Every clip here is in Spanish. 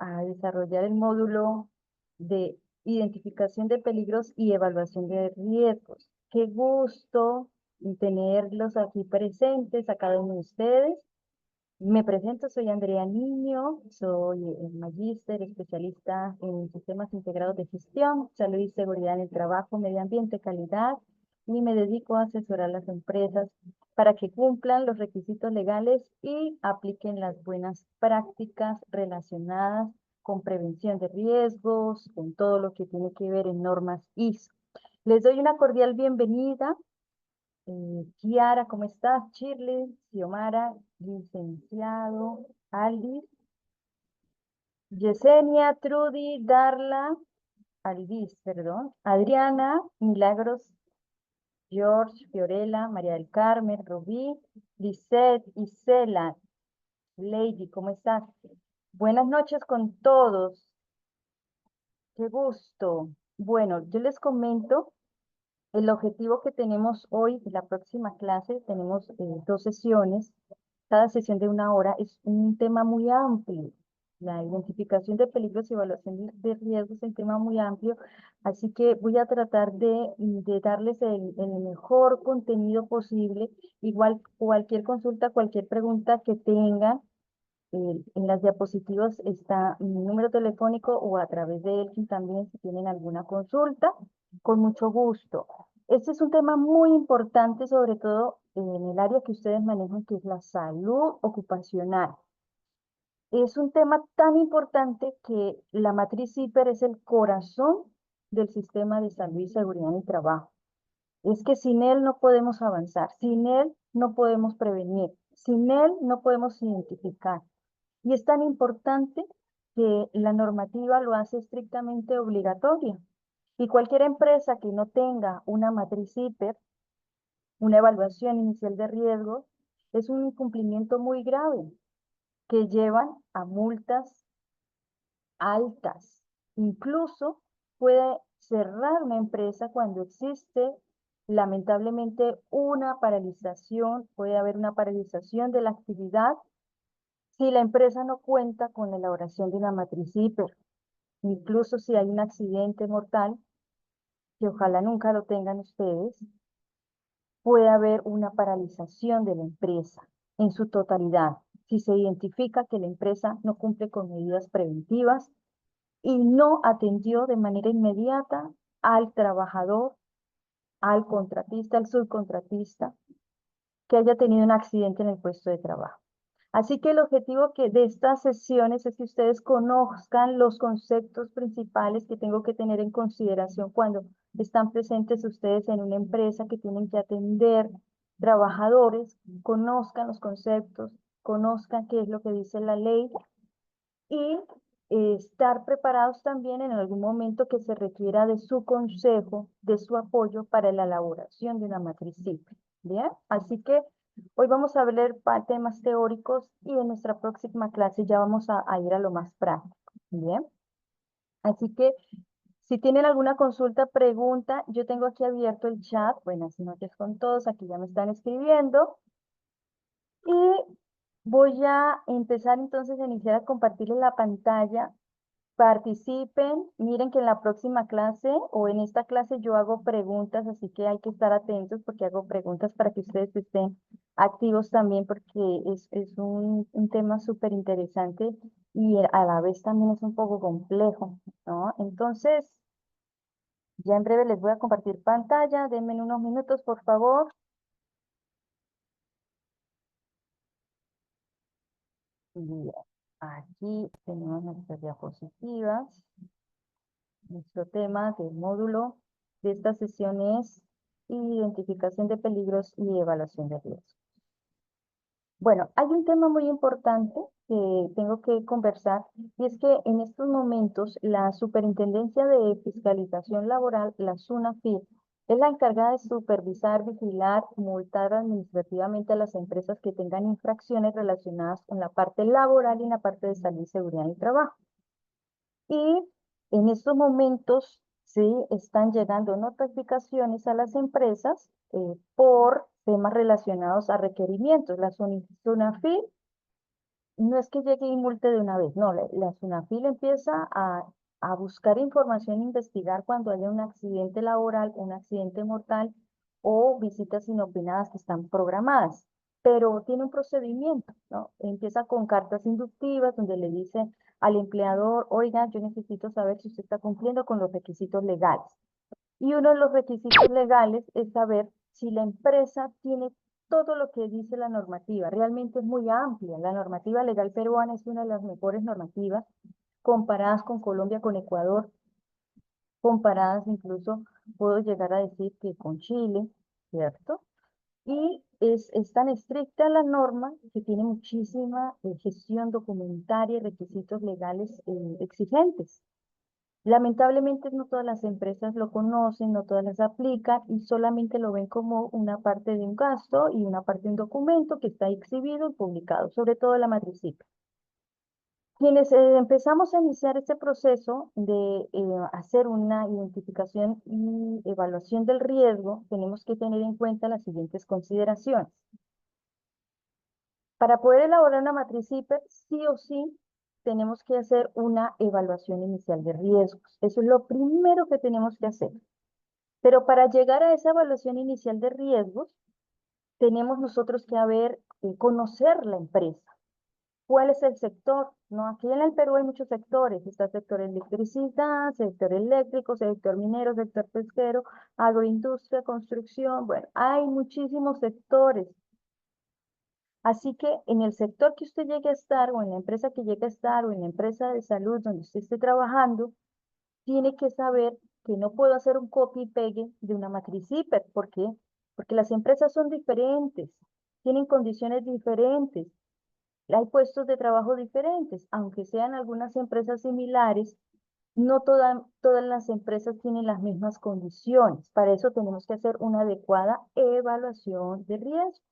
a desarrollar el módulo de identificación de peligros y evaluación de riesgos. Qué gusto tenerlos aquí presentes a cada uno de ustedes. Me presento, soy Andrea Niño, soy magíster, especialista en sistemas integrados de gestión, salud y seguridad en el trabajo, medio ambiente, calidad, y me dedico a asesorar a las empresas para que cumplan los requisitos legales y apliquen las buenas prácticas relacionadas con prevención de riesgos, con todo lo que tiene que ver en normas ISO. Les doy una cordial bienvenida. Kiara, ¿cómo estás? Shirley, Xiomara, licenciado, Aldis, Yesenia, Trudy, Darla, Aldis, perdón, Adriana, Milagros, George, Fiorella, María del Carmen, Rubí, Lisette, Isela, Lady, ¿cómo estás? Buenas noches con todos. Qué gusto. Bueno, yo les comento el objetivo que tenemos hoy, la próxima clase, tenemos dos sesiones, cada sesión de 1 hora, es un tema muy amplio. La identificación de peligros y evaluación de riesgos es un tema muy amplio, así que voy a tratar de darles el mejor contenido posible. Igual cualquier consulta, cualquier pregunta que tengan, en las diapositivas está mi número telefónico o a través de él también si tienen alguna consulta, con mucho gusto. Este es un tema muy importante, sobre todo en el área que ustedes manejan, que es la salud ocupacional. Es un tema tan importante que la matriz CIPER es el corazón del sistema de salud y seguridad en el trabajo. Es que sin él no podemos avanzar, sin él no podemos prevenir, sin él no podemos identificar. Y es tan importante que la normativa lo hace estrictamente obligatoria. Y cualquier empresa que no tenga una matriz CIPER, una evaluación inicial de riesgos, es un incumplimiento muy grave que llevan a multas altas. Incluso puede cerrar una empresa cuando existe lamentablemente una paralización, puede haber una paralización de la actividad si la empresa no cuenta con la elaboración de una matriz CIPER. Incluso si hay un accidente mortal, que ojalá nunca lo tengan ustedes, puede haber una paralización de la empresa en su totalidad si se identifica que la empresa no cumple con medidas preventivas y no atendió de manera inmediata al trabajador, al contratista, al subcontratista que haya tenido un accidente en el puesto de trabajo. Así que el objetivo de estas sesiones es que ustedes conozcan los conceptos principales que tengo que tener en consideración cuando están presentes ustedes en una empresa que tienen que atender trabajadores, conozcan los conceptos, conozcan qué es lo que dice la ley y estar preparados también en algún momento que se requiera de su consejo, de su apoyo para la elaboración de una matriz CIPER. ¿Bien? Así que hoy vamos a ver temas teóricos y en nuestra próxima clase ya vamos a ir a lo más práctico. ¿Bien? Así que si tienen alguna consulta, pregunta, yo tengo aquí abierto el chat. Buenas noches con todos, aquí ya me están escribiendo. Y voy a empezar entonces a iniciar a compartirles la pantalla. Participen, miren que en la próxima clase o en esta clase yo hago preguntas, así que hay que estar atentos porque hago preguntas para que ustedes estén activos también porque es un tema súper interesante y a la vez también es un poco complejo, ¿no? Entonces, ya en breve les voy a compartir pantalla, denme unos minutos, por favor. Bien, aquí tenemos nuestras diapositivas. Nuestro tema del módulo de esta sesión es identificación de peligros y evaluación de riesgos. Bueno, hay un tema muy importante que tengo que conversar y es que en estos momentos la Superintendencia de Fiscalización Laboral, la SUNAFIL, es la encargada de supervisar, vigilar, multar administrativamente a las empresas que tengan infracciones relacionadas con la parte laboral y en la parte de salud y seguridad en el trabajo. Y en estos momentos, sí, están llegando notificaciones a las empresas por temas relacionados a requerimientos. La SUNAFIL no es que llegue y multe de una vez, no, la SUNAFIL empieza a buscar información, investigar cuando haya un accidente laboral, un accidente mortal o visitas inopinadas que están programadas, pero tiene un procedimiento, ¿no? Empieza con cartas inductivas donde le dice al empleador, oiga, yo necesito saber si usted está cumpliendo con los requisitos legales. Y uno de los requisitos legales es saber si la empresa tiene todo lo que dice la normativa. Realmente es muy amplia. La normativa legal peruana es una de las mejores normativas comparadas con Colombia, con Ecuador, comparadas incluso, puedo llegar a decir que con Chile, ¿cierto? Y es tan estricta la norma que tiene muchísima gestión documentaria y requisitos legales exigentes. Lamentablemente no todas las empresas lo conocen, no todas las aplican y solamente lo ven como una parte de un gasto y una parte de un documento que está exhibido y publicado, sobre todo la matricita. Quienes empezamos a iniciar este proceso de hacer una identificación y evaluación del riesgo, tenemos que tener en cuenta las siguientes consideraciones. Para poder elaborar una matriz CIPER, sí o sí, tenemos que hacer una evaluación inicial de riesgos. Eso es lo primero que tenemos que hacer. Pero para llegar a esa evaluación inicial de riesgos, tenemos nosotros que conocer la empresa. ¿Cuál es el sector? ¿No? Aquí en el Perú hay muchos sectores. Está el sector electricidad, sector eléctrico, sector minero, sector pesquero, agroindustria, construcción. Bueno, hay muchísimos sectores. Así que en el sector que usted llegue a estar, o en la empresa que llegue a estar, o en la empresa de salud donde usted esté trabajando, tiene que saber que no puedo hacer un copy y pegue de una matriz hiper. ¿Por qué? Porque las empresas son diferentes, tienen condiciones diferentes, hay puestos de trabajo diferentes, aunque sean algunas empresas similares, no todas las empresas tienen las mismas condiciones. Para eso tenemos que hacer una adecuada evaluación de riesgo.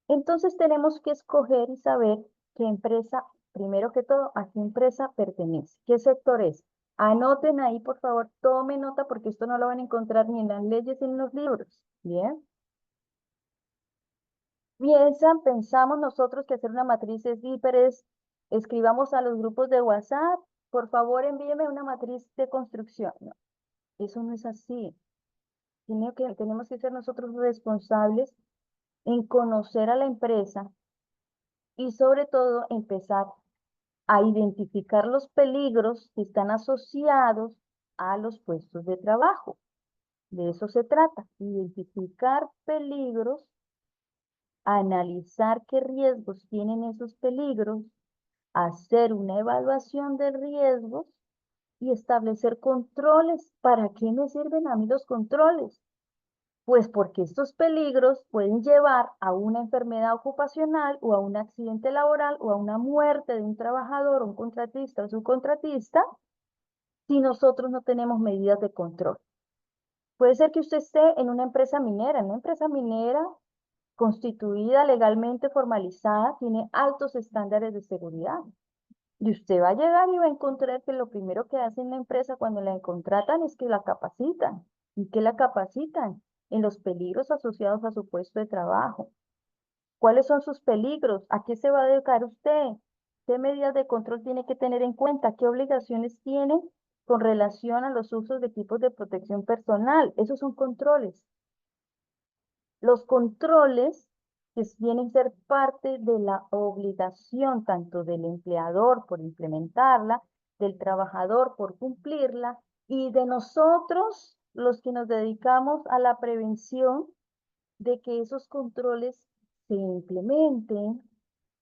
Entonces tenemos que escoger y saber qué empresa, primero que todo, a qué empresa pertenece, qué sector es. Anoten ahí, por favor, tomen nota porque esto no lo van a encontrar ni en las leyes ni en los libros. Bien. Pensamos nosotros que hacer una matriz es es, escribamos a los grupos de WhatsApp, por favor envíeme una matriz de construcción. No, eso no es así. Tenemos que ser nosotros responsables en conocer a la empresa y sobre todo empezar a identificar los peligros que están asociados a los puestos de trabajo. De eso se trata, identificar peligros, analizar qué riesgos tienen esos peligros, hacer una evaluación de riesgos y establecer controles. ¿Para qué me sirven a mí los controles? Pues porque estos peligros pueden llevar a una enfermedad ocupacional o a un accidente laboral o a una muerte de un trabajador, un contratista o subcontratista, si nosotros no tenemos medidas de control. Puede ser que usted esté en una empresa minera constituida, legalmente formalizada, tiene altos estándares de seguridad. Y usted va a llegar y va a encontrar que lo primero que hace en la empresa cuando la contratan es que la capacitan. ¿Y qué la capacitan? En los peligros asociados a su puesto de trabajo. ¿Cuáles son sus peligros? ¿A qué se va a dedicar usted? ¿Qué medidas de control tiene que tener en cuenta? ¿Qué obligaciones tiene con relación a los usos de equipos de protección personal? Esos son controles. Los controles que vienen a ser parte de la obligación tanto del empleador por implementarla, del trabajador por cumplirla y de nosotros, los que nos dedicamos a la prevención de que esos controles se implementen,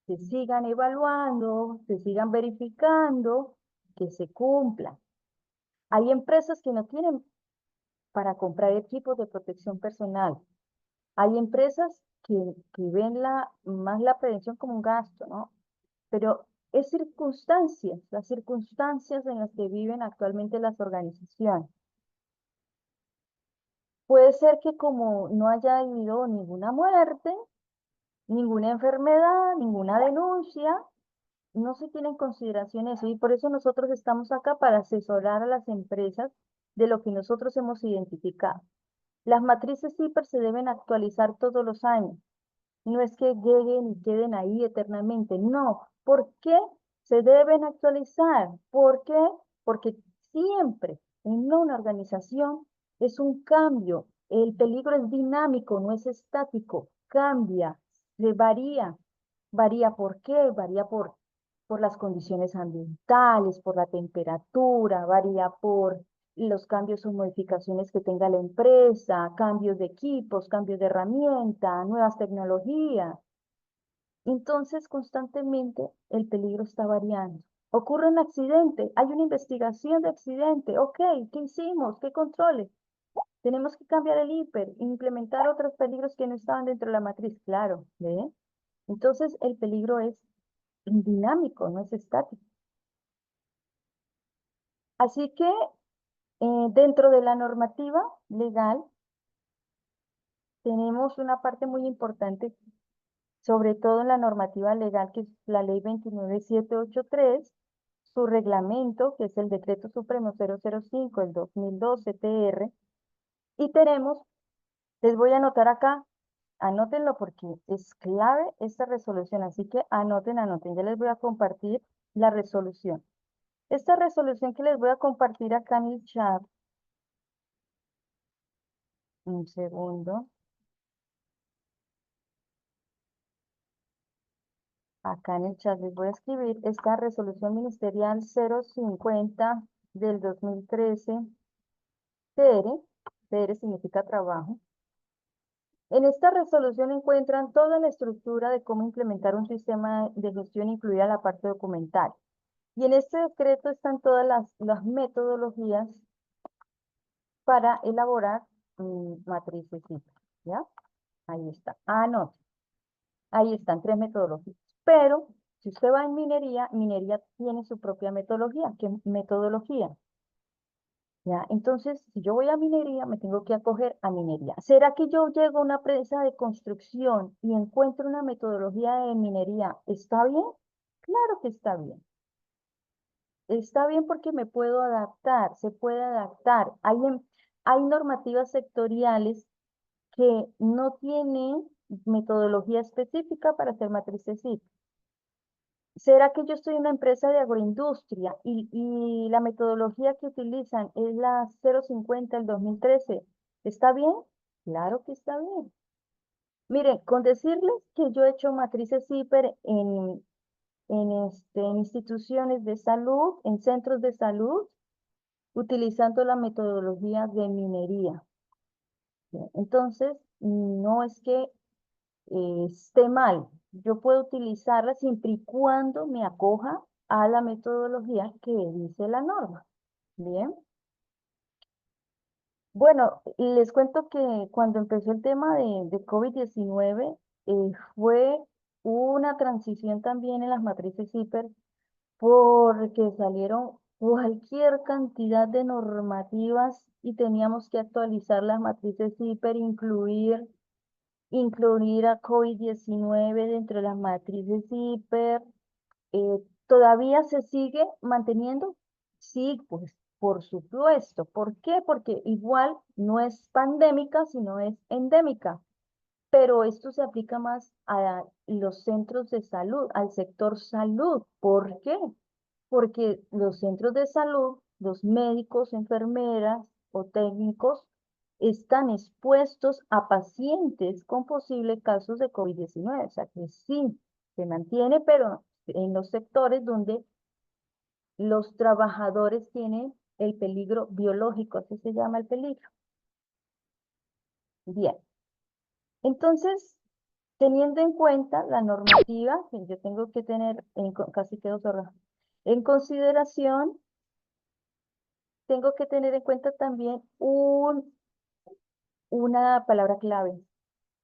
se sigan evaluando, se sigan verificando, que se cumplan. Hay empresas que no tienen para comprar equipos de protección personal. Hay empresas que ven más la prevención como un gasto, ¿no? Pero es las circunstancias en las que viven actualmente las organizaciones. Puede ser que como no haya habido ninguna muerte, ninguna enfermedad, ninguna denuncia, no se tiene en consideración eso y por eso nosotros estamos acá para asesorar a las empresas de lo que nosotros hemos identificado. Las matrices CIPER se deben actualizar todos los años. No es que lleguen y queden ahí eternamente, no. ¿Por qué se deben actualizar? ¿Por qué? Porque siempre en una organización es un cambio. El peligro es dinámico, no es estático, cambia, se varía. ¿Varía por qué? Varía por las condiciones ambientales, por la temperatura, varía por los cambios o modificaciones que tenga la empresa, cambios de equipos, cambios de herramienta, nuevas tecnologías. Entonces, constantemente el peligro está variando. Ocurre un accidente, hay una investigación de accidente. Ok, ¿qué hicimos? ¿Qué controles? Tenemos que cambiar el hiper, implementar otros peligros que no estaban dentro de la matriz. Claro, ¿ve? Entonces, el peligro es dinámico, no es estático. Así que dentro de la normativa legal tenemos una parte muy importante, sobre todo en la normativa legal, que es la ley 29783, su reglamento, que es el decreto supremo 005 del 2012 TR, y tenemos, les voy a anotar acá, anótenlo porque es clave esta resolución, así que anoten, ya les voy a compartir la resolución. Esta resolución que les voy a compartir acá en el chat, un segundo, acá en el chat les voy a escribir esta resolución ministerial 050 del 2013, TR, TR significa trabajo. En esta resolución encuentran toda la estructura de cómo implementar un sistema de gestión, incluida la parte documental. Y en este decreto están todas las metodologías para elaborar matrices CIP, ¿ya? Ahí está. Anote. Ahí están tres metodologías. Pero si usted va en minería, minería tiene su propia metodología. ¿Qué metodología? ¿Ya? Entonces, si yo voy a minería, me tengo que acoger a minería. ¿Será que yo llego a una empresa de construcción y encuentro una metodología de minería? ¿Está bien? Claro que está bien. Está bien porque me puedo adaptar, se puede adaptar. Hay normativas sectoriales que no tienen metodología específica para hacer matrices CIP. ¿Será que yo estoy en una empresa de agroindustria y la metodología que utilizan es la 050 del 2013? ¿Está bien? Claro que está bien. Miren, con decirles que yo he hecho matrices CIPER en instituciones de salud, en centros de salud, utilizando la metodología de minería. Bien, entonces, no es que esté mal. Yo puedo utilizarla siempre y cuando me acoja a la metodología que dice la norma. Bien. Bueno, les cuento que cuando empezó el tema de COVID-19, fue una transición también en las matrices hiper porque salieron cualquier cantidad de normativas y teníamos que actualizar las matrices hiper, incluir a COVID-19 dentro de las matrices hiper. ¿Todavía se sigue manteniendo? Sí, pues por supuesto. ¿Por qué? Porque igual no es pandémica, sino es endémica. Pero esto se aplica más a los centros de salud, al sector salud. ¿Por qué? Porque los centros de salud, los médicos, enfermeras o técnicos están expuestos a pacientes con posibles casos de COVID-19. O sea que sí, se mantiene, pero en los sectores donde los trabajadores tienen el peligro biológico, así se llama el peligro. Bien, entonces, teniendo en cuenta la normativa que yo tengo que tener, casi quedo sorda, en consideración, tengo que tener en cuenta también una palabra clave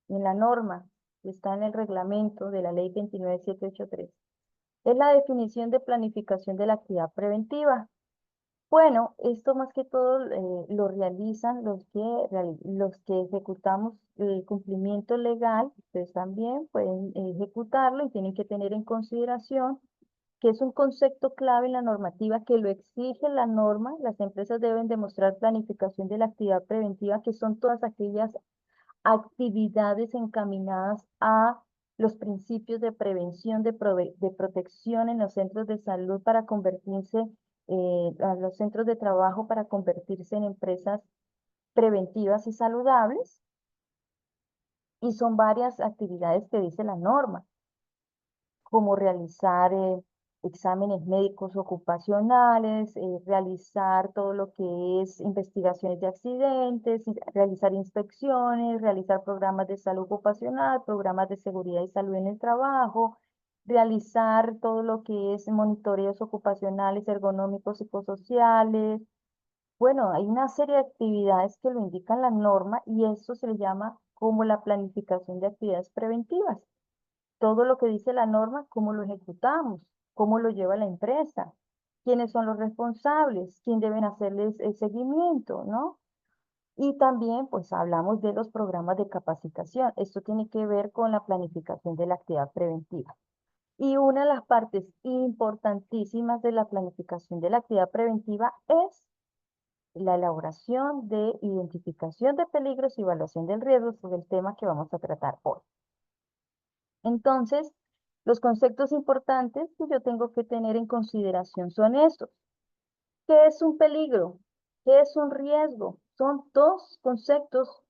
en la norma que está en el reglamento de la ley 29783. Es la definición de planificación de la actividad preventiva. Bueno, esto más que todo lo realizan los que ejecutamos el cumplimiento legal. Ustedes también pueden ejecutarlo y tienen que tener en consideración que es un concepto clave en la normativa que lo exige la norma. Las empresas deben demostrar planificación de la actividad preventiva, que son todas aquellas actividades encaminadas a los principios de prevención, de protección en los centros de salud para convertirse, a los centros de trabajo para convertirse en empresas preventivas y saludables. Y son varias actividades que dice la norma, como realizar exámenes médicos ocupacionales, realizar todo lo que es investigaciones de accidentes, realizar inspecciones, realizar programas de salud ocupacional, programas de seguridad y salud en el trabajo, realizar todo lo que es monitoreos ocupacionales, ergonómicos, psicosociales. Bueno, hay una serie de actividades que lo indican la norma y eso se le llama como la planificación de actividades preventivas. Todo lo que dice la norma, cómo lo ejecutamos, cómo lo lleva la empresa, quiénes son los responsables, quién deben hacerles el seguimiento, ¿no? Y también, pues, hablamos de los programas de capacitación. Esto tiene que ver con la planificación de la actividad preventiva. Y una de las partes importantísimas de la planificación de la actividad preventiva es la elaboración de identificación de peligros y evaluación del riesgo sobre el tema que vamos a tratar hoy. Entonces, los conceptos importantes que yo tengo que tener en consideración son estos. ¿Qué es un peligro? ¿Qué es un riesgo? Son dos conceptos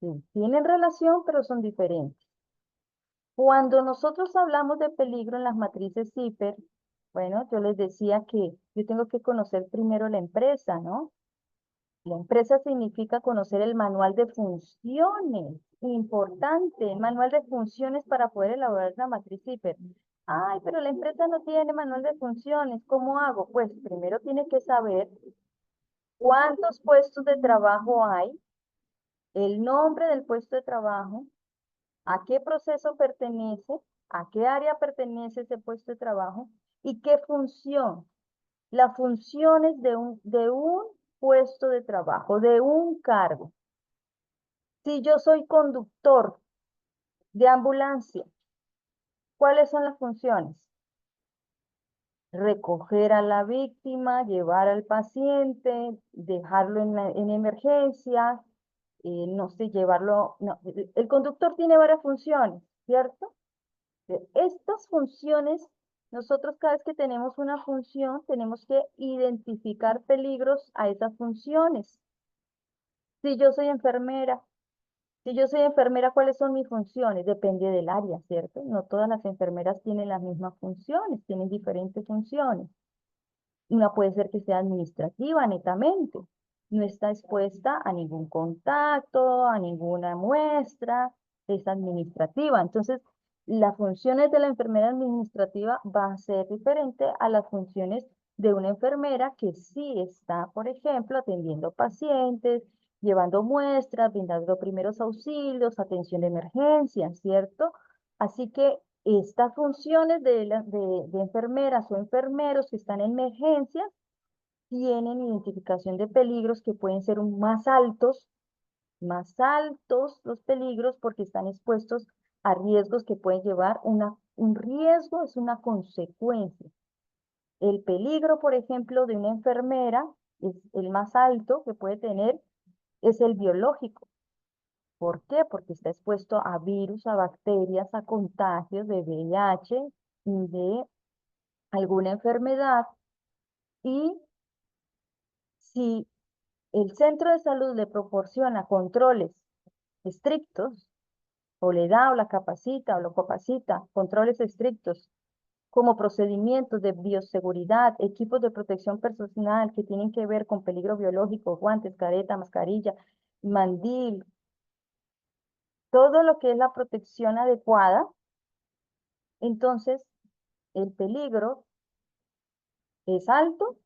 que tienen relación, pero son diferentes. Cuando nosotros hablamos de peligro en las matrices CIPER, bueno, yo les decía que yo tengo que conocer primero la empresa, ¿no? La empresa significa conocer el manual de funciones. Importante, el manual de funciones para poder elaborar la matriz CIPER. Ay, pero la empresa no tiene manual de funciones. ¿Cómo hago? Pues primero tiene que saber cuántos puestos de trabajo hay, el nombre del puesto de trabajo, a qué proceso pertenece, a qué área pertenece ese puesto de trabajo y qué función. Las funciones de un puesto de trabajo, de un cargo. Si yo soy conductor de ambulancia, ¿cuáles son las funciones? Recoger a la víctima, llevar al paciente, dejarlo en emergencia, no sé, llevarlo. No, el conductor tiene varias funciones, ¿cierto? Estas funciones, nosotros cada vez que tenemos una función, tenemos que identificar peligros a esas funciones. Si yo soy enfermera, Si yo soy enfermera, ¿cuáles son mis funciones? Depende del área, ¿cierto? No todas las enfermeras tienen las mismas funciones, tienen diferentes funciones. Una puede ser que sea administrativa netamente, no está expuesta a ningún contacto, a ninguna muestra, es administrativa. Entonces, las funciones de la enfermera administrativa van a ser diferentes a las funciones de una enfermera que sí está, por ejemplo, atendiendo pacientes, llevando muestras, brindando primeros auxilios, atención de emergencia, ¿cierto? Así que estas funciones de enfermeras o enfermeros que están en emergencias tienen identificación de peligros que pueden ser más altos los peligros porque están expuestos a riesgos que pueden llevar un riesgo es una consecuencia. El peligro, por ejemplo, de una enfermera es el más alto que puede tener es el biológico. ¿Por qué? Porque está expuesto a virus, a bacterias, a contagios de VIH y de alguna enfermedad. Y si el centro de salud le proporciona controles estrictos, o le da o la capacita o lo capacita, controles estrictos, como procedimientos de bioseguridad, equipos de protección personal que tienen que ver con peligro biológico, guantes, careta, mascarilla, mandil, todo lo que es la protección adecuada, entonces el peligro es alto,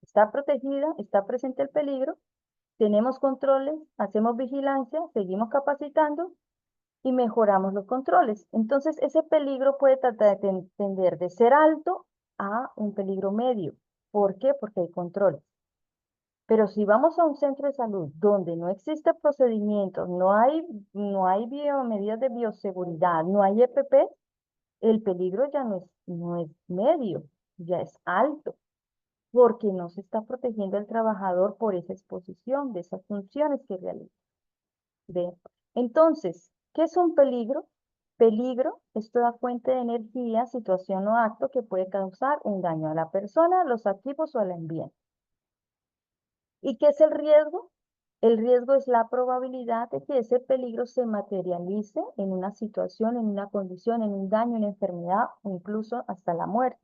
está protegida, está presente el peligro, tenemos controles, hacemos vigilancia, seguimos capacitando y mejoramos los controles. Entonces, ese peligro puede tratar de tender de ser alto a un peligro medio. ¿Por qué? Porque hay controles. Pero si vamos a un centro de salud donde no existe procedimientos, no hay medidas de bioseguridad, no hay EPP, el peligro ya no es medio, ya es alto, porque no se está protegiendo al trabajador por esa exposición de esas funciones que realiza. ¿Ve? Entonces, ¿qué es un peligro? Peligro es toda fuente de energía, situación o acto que puede causar un daño a la persona, los activos o al ambiente. ¿Y qué es el riesgo? El riesgo es la probabilidad de que ese peligro se materialice en una situación, en una condición, en un daño, en una enfermedad o incluso hasta la muerte.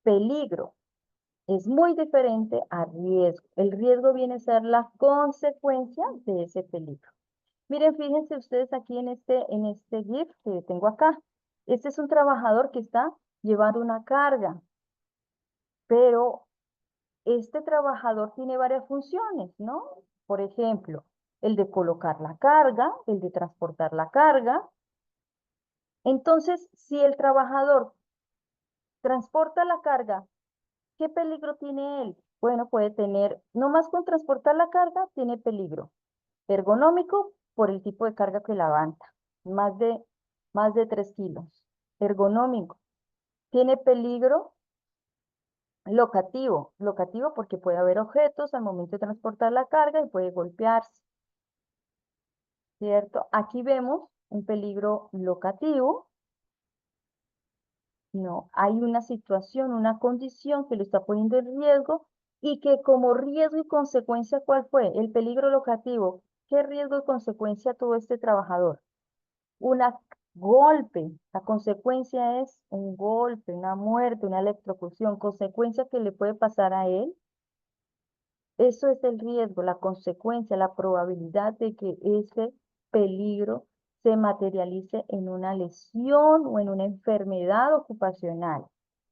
Peligro es muy diferente a riesgo. El riesgo viene a ser la consecuencia de ese peligro. Miren, fíjense ustedes aquí en este GIF que tengo acá. Este es un trabajador que está llevando una carga, pero este trabajador tiene varias funciones, ¿no? Por ejemplo, el de colocar la carga, el de transportar la carga. Entonces, si el trabajador transporta la carga, ¿qué peligro tiene él? Bueno, puede tener, no más con transportar la carga, tiene peligro ergonómico por el tipo de carga que levanta, más de, más de 3 kilos. Ergonómico. Tiene peligro locativo porque puede haber objetos al momento de transportar la carga y puede golpearse, ¿cierto? Aquí vemos un peligro locativo, no, hay una situación, una condición que lo está poniendo en riesgo y que como riesgo y consecuencia, ¿cuál fue? El peligro locativo. ¿Qué riesgo y consecuencia tuvo este trabajador? Un golpe. La consecuencia es un golpe, una muerte, una electrocución. Consecuencia que le puede pasar a él. Eso es el riesgo, la consecuencia, la probabilidad de que ese peligro se materialice en una lesión o en una enfermedad ocupacional.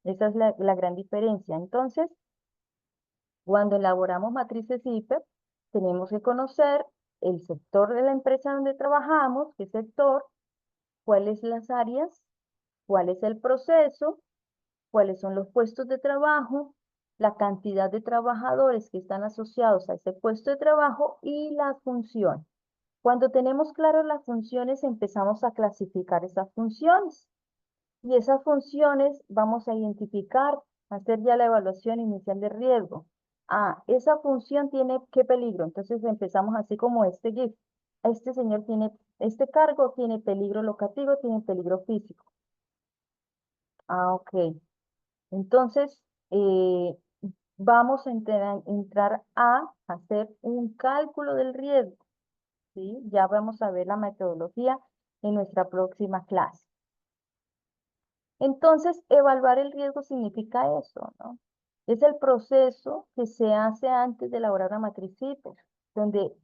Esa es la gran diferencia. Entonces, cuando elaboramos matrices IPEP, tenemos que conocer el sector de la empresa donde trabajamos, qué sector, cuáles las áreas, cuál es el proceso, cuáles son los puestos de trabajo, la cantidad de trabajadores que están asociados a ese puesto de trabajo y las funciones. Cuando tenemos claras las funciones, empezamos a clasificar esas funciones. Y esas funciones vamos a identificar, hacer ya la evaluación inicial de riesgo. Ah, esa función tiene qué peligro. Entonces empezamos así como este GIF. Este señor tiene, este cargo tiene peligro locativo, tiene peligro físico. Ah, ok. Entonces, vamos a entrar a hacer un cálculo del riesgo, ¿sí? Ya vamos a ver la metodología en nuestra próxima clase. Entonces, evaluar el riesgo significa eso, ¿no? Es el proceso que se hace antes de elaborar una matriz CIPER, donde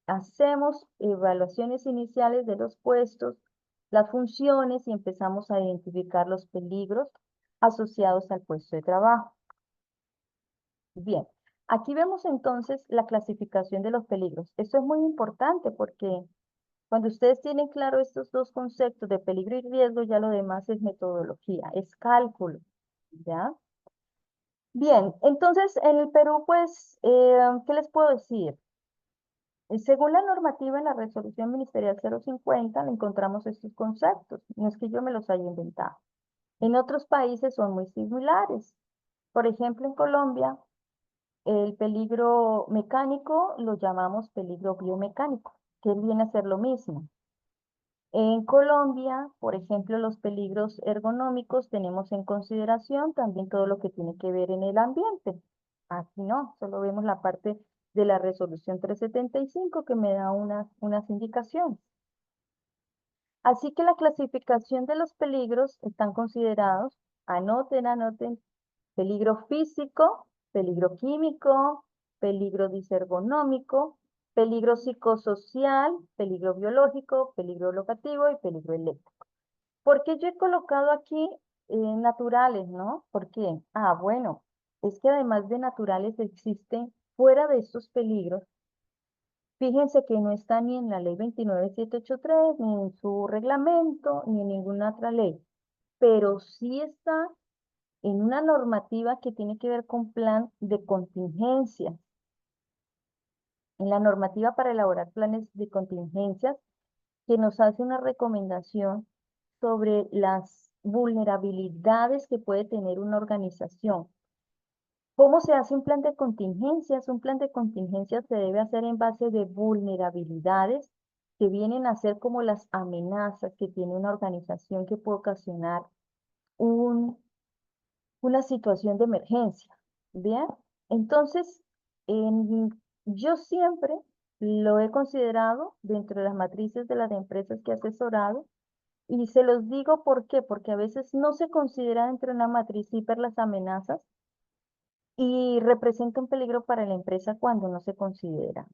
hacemos evaluaciones iniciales de los puestos, las funciones y empezamos a identificar los peligros asociados al puesto de trabajo. Bien, aquí vemos entonces la clasificación de los peligros. Esto es muy importante porque cuando ustedes tienen claro estos dos conceptos de peligro y riesgo, ya lo demás es metodología, es cálculo, ¿ya? Bien, entonces en el Perú, pues, ¿qué les puedo decir? Según la normativa en la resolución ministerial 050, le encontramos estos conceptos. No es que yo me los haya inventado. En otros países son muy similares. Por ejemplo, en Colombia, el peligro mecánico lo llamamos peligro biomecánico, que viene a ser lo mismo. En Colombia, por ejemplo, los peligros ergonómicos tenemos en consideración también todo lo que tiene que ver en el ambiente. Aquí no, solo vemos la parte de la resolución 375 que me da unas indicaciones. Así que la clasificación de los peligros están considerados, anoten, peligro físico, peligro químico, peligro disergonómico, peligro psicosocial, peligro biológico, peligro locativo y peligro eléctrico. ¿Por qué yo he colocado aquí naturales, no? ¿Por qué? Ah, bueno, es que además de naturales existen fuera de estos peligros. Fíjense que no está ni en la ley 29783, ni en su reglamento, ni en ninguna otra ley, pero sí está en una normativa que tiene que ver con plan de contingencia. En la normativa para elaborar planes de contingencias, que nos hace una recomendación sobre las vulnerabilidades que puede tener una organización. ¿Cómo se hace un plan de contingencias? Un plan de contingencias se debe hacer en base de vulnerabilidades que vienen a ser como las amenazas que tiene una organización que puede ocasionar un, una situación de emergencia. ¿Bien? Entonces, yo siempre lo he considerado dentro de las matrices de las empresas que he asesorado y se los digo ¿por qué? Porque a veces no se considera dentro de una matriz hiper las amenazas y representa un peligro para la empresa cuando no se considera.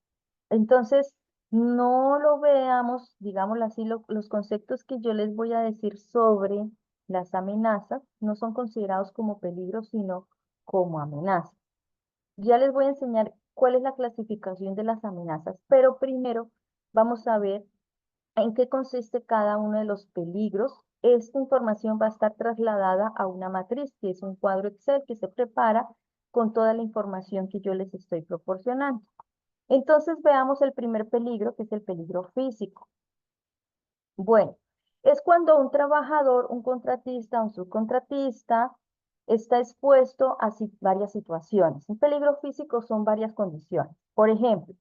Entonces, no lo veamos, digámoslo así, los conceptos que yo les voy a decir sobre las amenazas no son considerados como peligros, sino como amenazas. Ya les voy a enseñar cuál es la clasificación de las amenazas, pero primero vamos a ver en qué consiste cada uno de los peligros. Esta información va a estar trasladada a una matriz, que es un cuadro Excel que se prepara con toda la información que yo les estoy proporcionando. Entonces veamos el primer peligro, que es el peligro físico. Bueno, es cuando un trabajador, un contratista, un subcontratista está expuesto a varias situaciones. Un peligro físico son varias condiciones. Por ejemplo,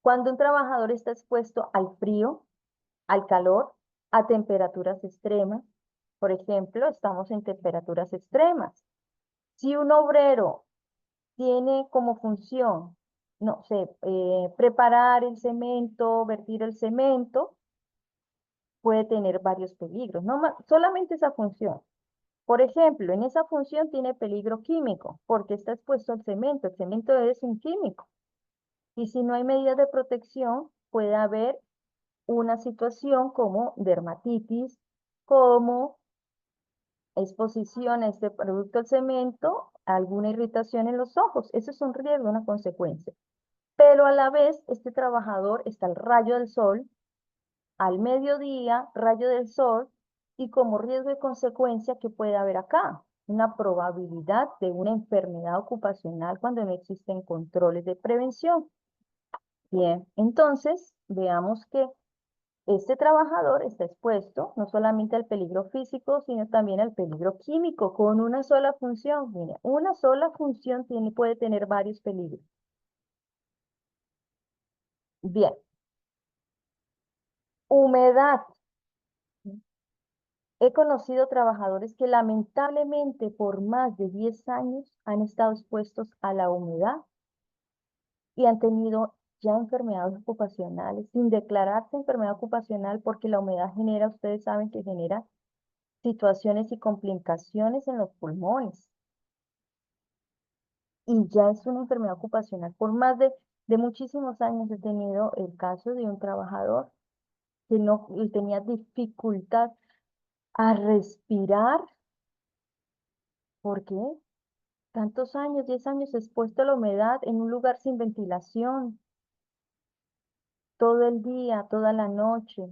cuando un trabajador está expuesto al frío, al calor, a temperaturas extremas. Por ejemplo, estamos en temperaturas extremas. Si un obrero tiene como función, no sé, preparar el cemento, vertir el cemento, puede tener varios peligros, no solamente esa función. Por ejemplo, en esa función tiene peligro químico, porque está expuesto al cemento. El cemento es un químico. Y si no hay medidas de protección, puede haber una situación como dermatitis, como exposición a este producto al cemento, alguna irritación en los ojos. Eso es un riesgo, una consecuencia. Pero a la vez, este trabajador está al rayo del sol, al mediodía, rayo del sol, y como riesgo y consecuencia, ¿qué puede haber acá? Una probabilidad de una enfermedad ocupacional cuando no existen controles de prevención. Bien, entonces veamos que este trabajador está expuesto no solamente al peligro físico, sino también al peligro químico, con una sola función. Mire, una sola función puede tener varios peligros. Bien, humedad. He conocido trabajadores que lamentablemente por más de 10 años han estado expuestos a la humedad y han tenido ya enfermedades ocupacionales, sin declararse enfermedad ocupacional, porque la humedad genera, ustedes saben que genera situaciones y complicaciones en los pulmones. Y ya es una enfermedad ocupacional. Por más de muchísimos años he tenido el caso de un trabajador que no y tenía dificultad a respirar. ¿Por qué? Tantos años, 10 años expuesto a la humedad en un lugar sin ventilación, todo el día, toda la noche,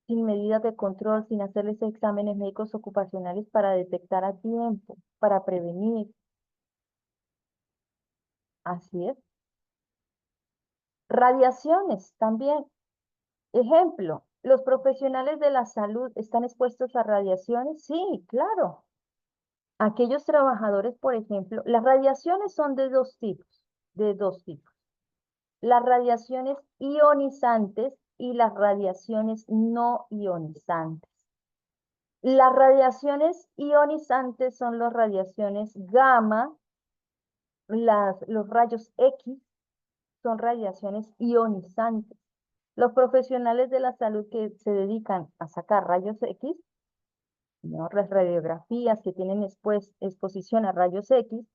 sin medidas de control, sin hacerles exámenes médicos ocupacionales para detectar a tiempo, para prevenir. Así es. Radiaciones también. Ejemplo, ¿los profesionales de la salud están expuestos a radiaciones? Sí, claro. Aquellos trabajadores, por ejemplo, las radiaciones son de dos tipos. Las radiaciones ionizantes y las radiaciones no ionizantes. Las radiaciones ionizantes son las radiaciones gamma, los rayos X son radiaciones ionizantes. Los profesionales de la salud que se dedican a sacar rayos X, ¿no? Las radiografías que tienen exposición a rayos X,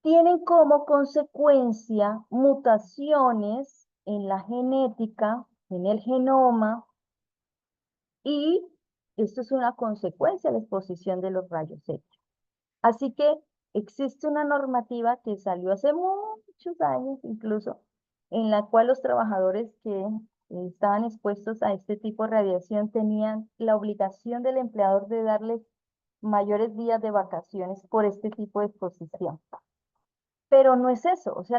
tienen como consecuencia mutaciones en la genética, en el genoma, y esto es una consecuencia de la exposición de los rayos X. Así que existe una normativa que salió hace muchos años incluso, en la cual los trabajadores que estaban expuestos a este tipo de radiación tenían la obligación del empleador de darles mayores días de vacaciones por este tipo de exposición. Pero no es eso, o sea,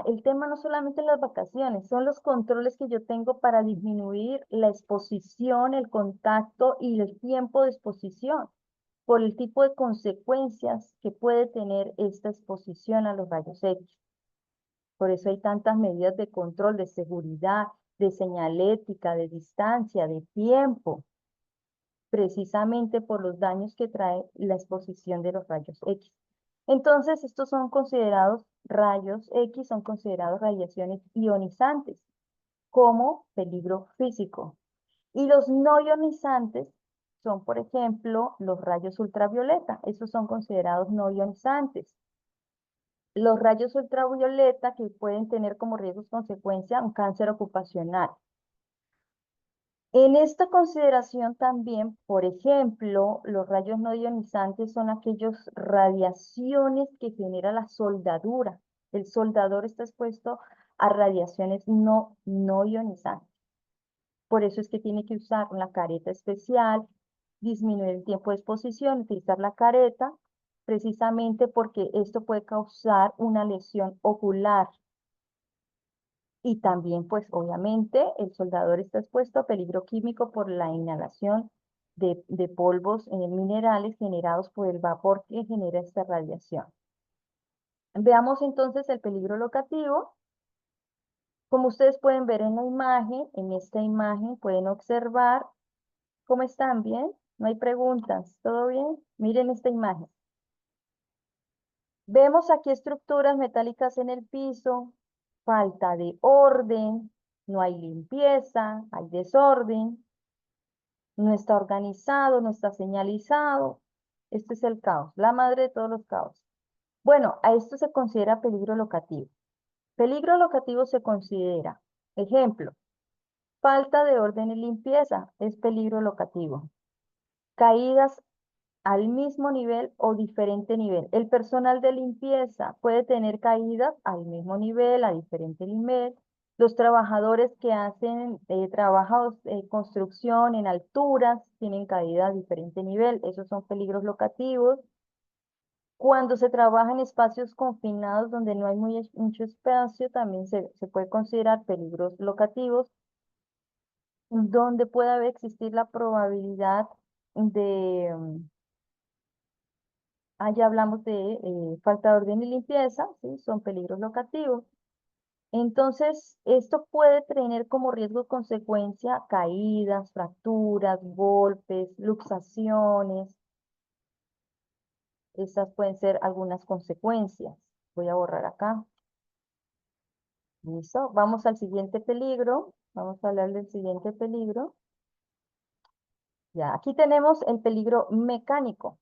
el tema no solamente las vacaciones, son los controles que yo tengo para disminuir la exposición, el contacto y el tiempo de exposición por el tipo de consecuencias que puede tener esta exposición a los rayos X. Por eso hay tantas medidas de control, de seguridad, de señalética, de distancia, de tiempo, precisamente por los daños que trae la exposición de los rayos X. Entonces, estos son considerados rayos X, son considerados radiaciones ionizantes como peligro físico. Y los no ionizantes son, por ejemplo, los rayos ultravioleta. Esos son considerados no ionizantes. Los rayos ultravioleta que pueden tener como riesgos consecuencia un cáncer ocupacional. En esta consideración también, por ejemplo, los rayos no ionizantes son aquellas radiaciones que genera la soldadura. El soldador está expuesto a radiaciones no ionizantes. Por eso es que tiene que usar una careta especial, disminuir el tiempo de exposición, utilizar la careta, precisamente porque esto puede causar una lesión ocular. Y también, pues obviamente, el soldador está expuesto a peligro químico por la inhalación de polvos minerales generados por el vapor que genera esta radiación. Veamos entonces el peligro locativo. Como ustedes pueden ver en la imagen, en esta imagen pueden observar. ¿Cómo están? ¿Bien? No hay preguntas. ¿Todo bien? Miren esta imagen. Vemos aquí estructuras metálicas en el piso, falta de orden, no hay limpieza, hay desorden, no está organizado, no está señalizado. Este es el caos, la madre de todos los caos. Bueno, a esto se considera peligro locativo. Peligro locativo se considera, ejemplo, falta de orden y limpieza, es peligro locativo. Caídas al mismo nivel o diferente nivel. El personal de limpieza puede tener caídas al mismo nivel, a diferente nivel. Los trabajadores que hacen trabajos de construcción en alturas tienen caídas a diferente nivel. Esos son peligros locativos. Cuando se trabaja en espacios confinados donde no hay mucho espacio, también se puede considerar peligros locativos, donde puede haber existir la probabilidad de ya hablamos de falta de orden y limpieza, ¿sí? Son peligros locativos. Entonces, esto puede tener como riesgo consecuencia caídas, fracturas, golpes, luxaciones. Estas pueden ser algunas consecuencias. Voy a borrar acá. Listo. Vamos al siguiente peligro. Vamos a hablar del siguiente peligro. Ya, aquí tenemos el peligro mecánico.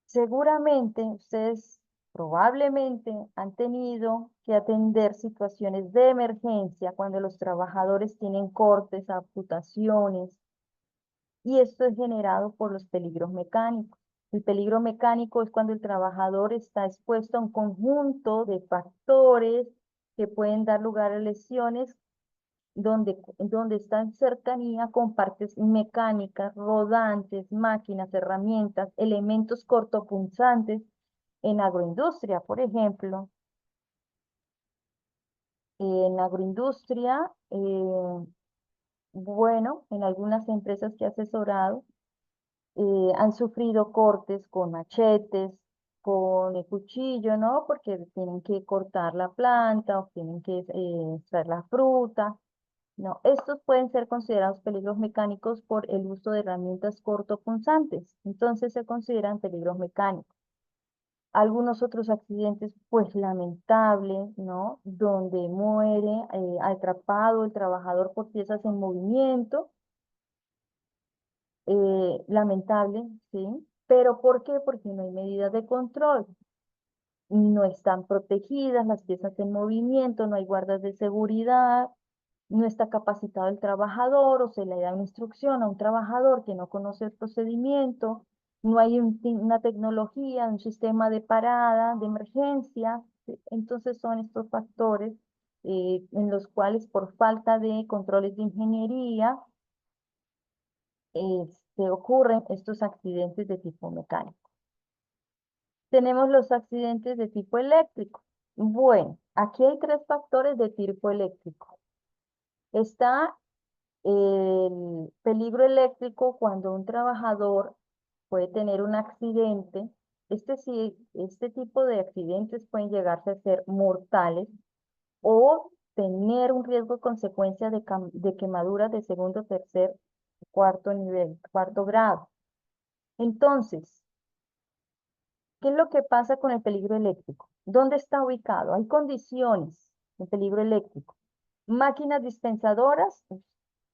Seguramente ustedes probablemente han tenido que atender situaciones de emergencia cuando los trabajadores tienen cortes, amputaciones, y esto es generado por los peligros mecánicos. El peligro mecánico es cuando el trabajador está expuesto a un conjunto de factores que pueden dar lugar a lesiones donde está en cercanía con partes mecánicas, rodantes, máquinas, herramientas, elementos cortopunzantes en agroindustria, por ejemplo. En agroindustria, bueno, en algunas empresas que he asesorado, han sufrido cortes con machetes, con el cuchillo, ¿no? Porque tienen que cortar la planta o tienen que extraer la fruta. No, estos pueden ser considerados peligros mecánicos por el uso de herramientas cortopunzantes. Entonces se consideran peligros mecánicos. Algunos otros accidentes, pues lamentables, ¿no? Donde muere atrapado el trabajador por piezas en movimiento. Lamentable, ¿sí? ¿Pero por qué? Porque no hay medidas de control. No están protegidas las piezas en movimiento, no hay guardas de seguridad, no está capacitado el trabajador o se le da una instrucción a un trabajador que no conoce el procedimiento, no hay una tecnología, un sistema de parada, de emergencia. ¿Sí? Entonces son estos factores en los cuales por falta de controles de ingeniería se ocurren estos accidentes de tipo mecánico. Tenemos los accidentes de tipo eléctrico. Bueno, aquí hay tres factores de tipo eléctrico. Está el peligro eléctrico cuando un trabajador puede tener un accidente. Sí, este tipo de accidentes pueden llegarse a ser mortales o tener un riesgo de consecuencia de quemaduras de segundo, tercer, cuarto nivel, cuarto grado. Entonces, ¿qué es lo que pasa con el peligro eléctrico? ¿Dónde está ubicado? Hay condiciones de peligro eléctrico. Máquinas dispensadoras,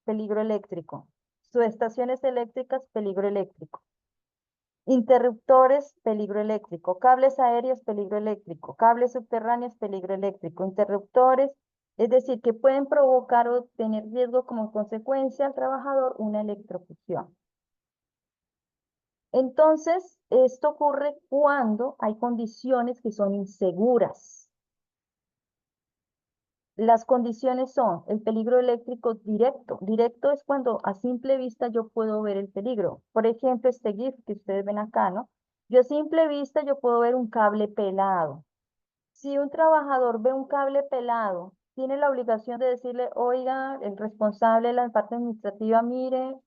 peligro eléctrico. Subestaciones eléctricas, peligro eléctrico. Interruptores, peligro eléctrico. Cables aéreos, peligro eléctrico. Cables subterráneos, peligro eléctrico. Interruptores, es decir, que pueden provocar o tener riesgo como consecuencia al trabajador una electrocución. Entonces, esto ocurre cuando hay condiciones que son inseguras. Las condiciones son el peligro eléctrico directo. Directo es cuando a simple vista yo puedo ver el peligro. Por ejemplo, este GIF que ustedes ven acá, ¿no? Yo a simple vista yo puedo ver un cable pelado. Si un trabajador ve un cable pelado, tiene la obligación de decirle, oiga, el responsable de la parte administrativa, mire,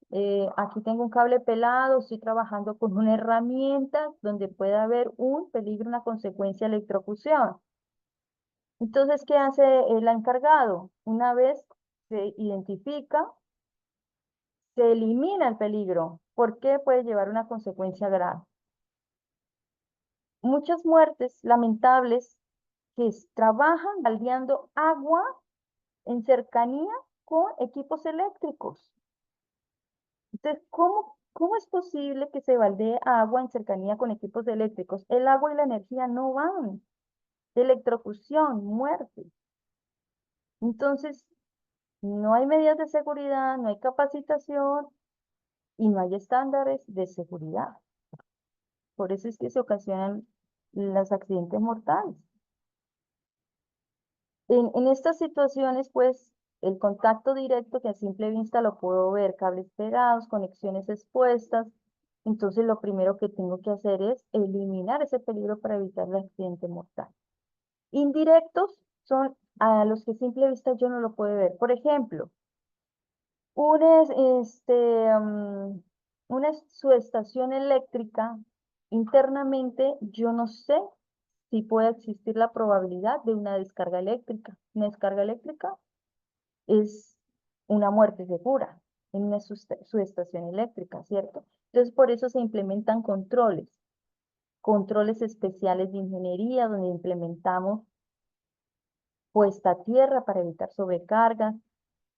aquí tengo un cable pelado, estoy trabajando con una herramienta donde puede haber un peligro, una consecuencia de electrocución. Entonces, ¿qué hace el encargado? Una vez se identifica, se elimina el peligro. ¿Por qué? Puede llevar una consecuencia grave. Muchas muertes lamentables que trabajan baldeando agua en cercanía con equipos eléctricos. Entonces, ¿cómo es posible que se baldee agua en cercanía con equipos eléctricos? El agua y la energía no van. Electrocución, muerte. Entonces, no hay medidas de seguridad, no hay capacitación y no hay estándares de seguridad. Por eso es que se ocasionan los accidentes mortales. En estas situaciones, pues, el contacto directo que a simple vista lo puedo ver, cables pegados, conexiones expuestas. Entonces, lo primero que tengo que hacer es eliminar ese peligro para evitar el accidente mortal. Indirectos son a los que a simple vista yo no lo puedo ver. Por ejemplo, una, una subestación eléctrica internamente, yo no sé si puede existir la probabilidad de una descarga eléctrica. Una descarga eléctrica es una muerte segura en una subestación eléctrica, ¿cierto? Entonces, por eso se implementan controles especiales de ingeniería, donde implementamos puesta a tierra para evitar sobrecargas,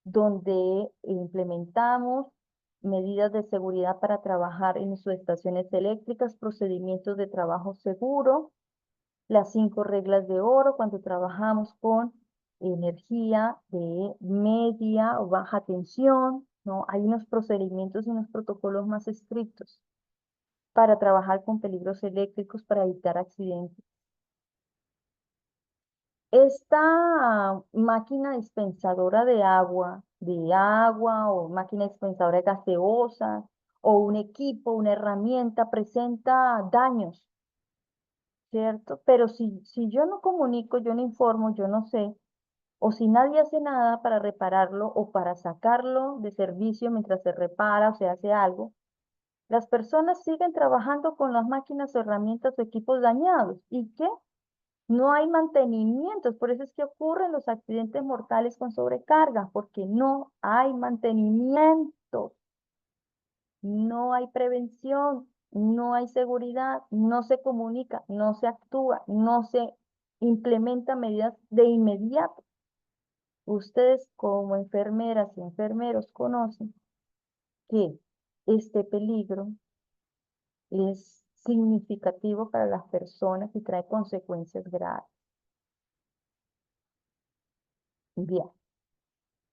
donde implementamos medidas de seguridad para trabajar en subestaciones eléctricas, procedimientos de trabajo seguro, las 5 reglas de oro cuando trabajamos con energía de media o baja tensión, ¿no? Hay unos procedimientos y unos protocolos más estrictos para trabajar con peligros eléctricos para evitar accidentes. Esta máquina dispensadora de agua o máquina dispensadora de gaseosa o un equipo, una herramienta presenta daños, ¿cierto? Pero si yo no comunico, yo no informo, yo no sé, o si nadie hace nada para repararlo o para sacarlo de servicio mientras se repara o se hace algo, las personas siguen trabajando con las máquinas o herramientas o equipos dañados. ¿Y qué? No hay mantenimientos, por eso es que ocurren los accidentes mortales con sobrecarga, porque no hay mantenimiento, no hay prevención, no hay seguridad, no se comunica, no se actúa, no se implementa medidas de inmediato. Ustedes como enfermeras y enfermeros conocen que este peligro es significativo para las personas y trae consecuencias graves. Bien.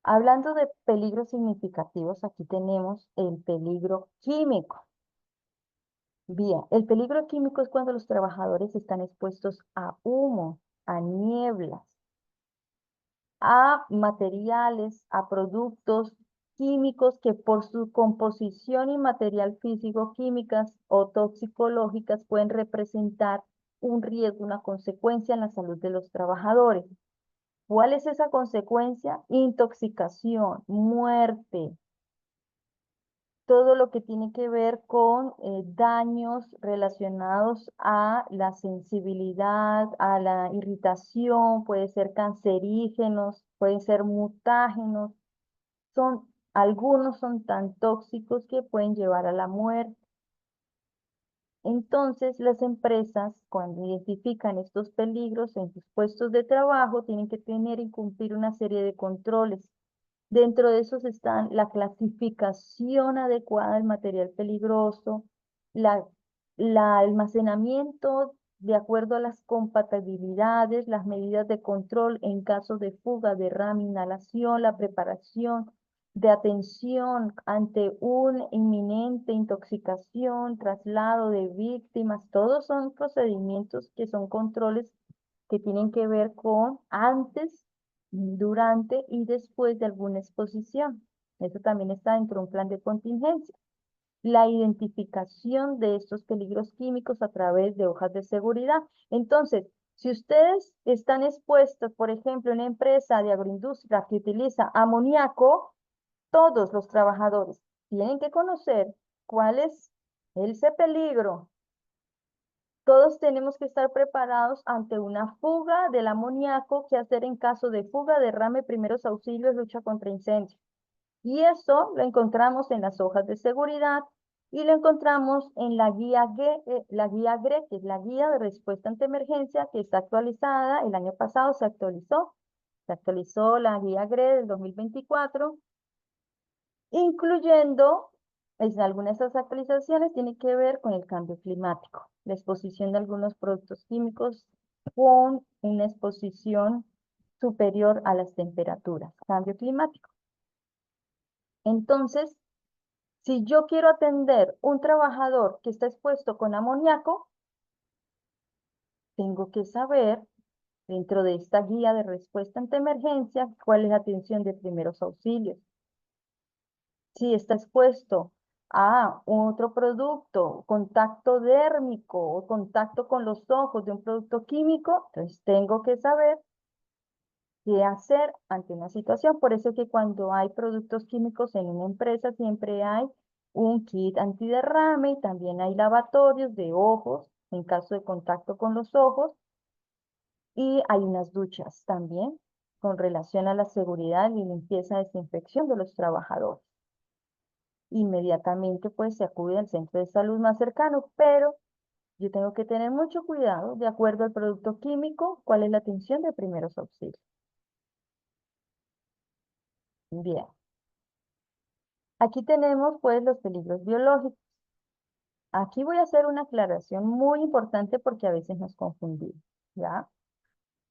Hablando de peligros significativos, aquí tenemos el peligro químico. Bien, el peligro químico es cuando los trabajadores están expuestos a humo, a nieblas, a materiales, a productos químicos que por su composición y material físico, químicas o toxicológicas pueden representar un riesgo, una consecuencia en la salud de los trabajadores. ¿Cuál es esa consecuencia? Intoxicación, muerte. todo lo que tiene que ver con daños relacionados a la sensibilidad, a la irritación, puede ser cancerígenos, pueden ser mutágenos, algunos son tan tóxicos que pueden llevar a la muerte. Entonces, las empresas, cuando identifican estos peligros en sus puestos de trabajo, tienen que tener y cumplir una serie de controles. Dentro de esos están la clasificación adecuada del material peligroso, la, la almacenamiento de acuerdo a las compatibilidades, las medidas de control en caso de fuga, derrame, inhalación, la preparación de atención ante una inminente intoxicación, traslado de víctimas, todos son procedimientos que son controles que tienen que ver con antes, durante y después de alguna exposición. Eso también está dentro de un plan de contingencia. La identificación de estos peligros químicos a través de hojas de seguridad. Entonces, si ustedes están expuestos, por ejemplo, en una empresa de agroindustria que utiliza amoníaco, todos los trabajadores tienen que conocer cuál es ese peligro. Todos tenemos que estar preparados ante una fuga del amoníaco, qué hacer en caso de fuga, derrame, primeros auxilios, lucha contra incendios. Y eso lo encontramos en las hojas de seguridad y lo encontramos en la guía GRE, que es la guía de respuesta ante emergencia, que está actualizada. El año pasado se actualizó la guía GRE del 2024, incluyendo, algunas de esas actualizaciones tienen que ver con el cambio climático, la exposición de algunos productos químicos con una exposición superior a las temperaturas, cambio climático. Entonces, si yo quiero atender un trabajador que está expuesto con amoníaco, tengo que saber, dentro de esta guía de respuesta ante emergencia, cuál es la atención de primeros auxilios. Si está expuesto a otro producto, contacto dérmico o contacto con los ojos de un producto químico, entonces tengo que saber qué hacer ante una situación. Por eso que cuando hay productos químicos en una empresa siempre hay un kit antiderrame y también hay lavatorios de ojos en caso de contacto con los ojos y hay unas duchas también con relación a la seguridad y limpieza, desinfección de los trabajadores. Inmediatamente pues se acude al centro de salud más cercano, pero yo tengo que tener mucho cuidado de acuerdo al producto químico, cuál es la atención de primeros auxilios. Bien, aquí tenemos pues los peligros biológicos. Aquí voy a hacer una aclaración muy importante porque a veces nos confundimos, ¿ya?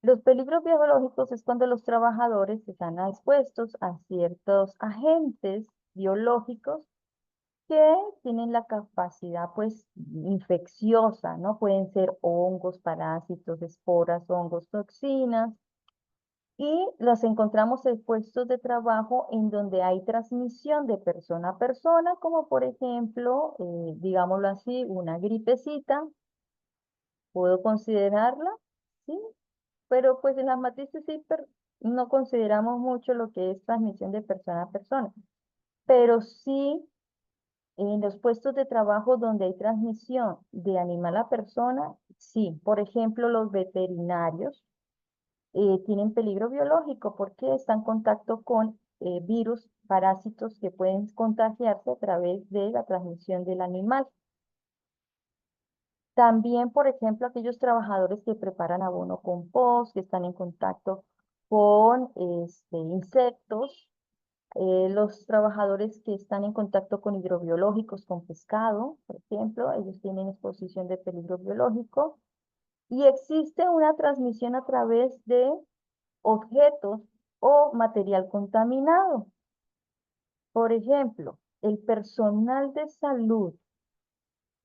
Los peligros biológicos es cuando los trabajadores están expuestos a ciertos agentes biológicos que tienen la capacidad, pues, infecciosa, ¿no? Pueden ser hongos, parásitos, esporas, hongos, toxinas, y los encontramos en puestos de trabajo en donde hay transmisión de persona a persona, como por ejemplo, digámoslo así, una gripecita, puedo considerarla, ¿sí? Pero pues en las matrices hiper no consideramos mucho lo que es transmisión de persona a persona, pero sí en los puestos de trabajo donde hay transmisión de animal a persona, sí. Por ejemplo, los veterinarios tienen peligro biológico porque están en contacto con virus, parásitos que pueden contagiarse a través de la transmisión del animal. También, por ejemplo, aquellos trabajadores que preparan abono compost, que están en contacto con insectos, los trabajadores que están en contacto con hidrobiológicos, con pescado, por ejemplo, ellos tienen exposición de peligro biológico. Y existe una transmisión a través de objetos o material contaminado. Por ejemplo, el personal de salud,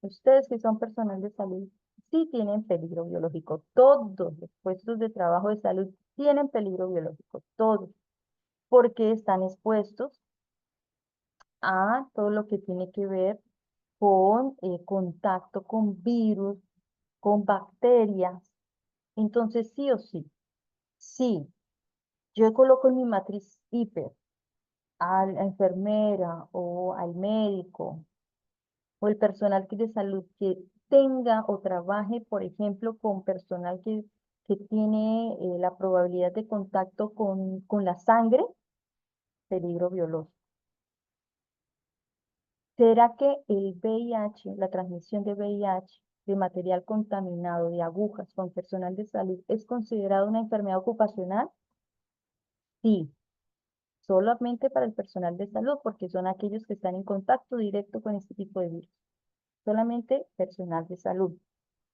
ustedes que son personal de salud, sí tienen peligro biológico. Todos los puestos de trabajo de salud tienen peligro biológico, todos, porque están expuestos a todo lo que tiene que ver con contacto con virus, con bacterias. Entonces, sí o sí, sí, yo coloco en mi matriz hiper a la enfermera o al médico o el personal de salud que tenga o trabaje, por ejemplo, con personal que tiene la probabilidad de contacto con la sangre, peligro biológico. ¿Será que el VIH, la transmisión de VIH, de material contaminado, de agujas con personal de salud, es considerado una enfermedad ocupacional? Sí, solamente para el personal de salud, porque son aquellos que están en contacto directo con este tipo de virus. Solamente personal de salud.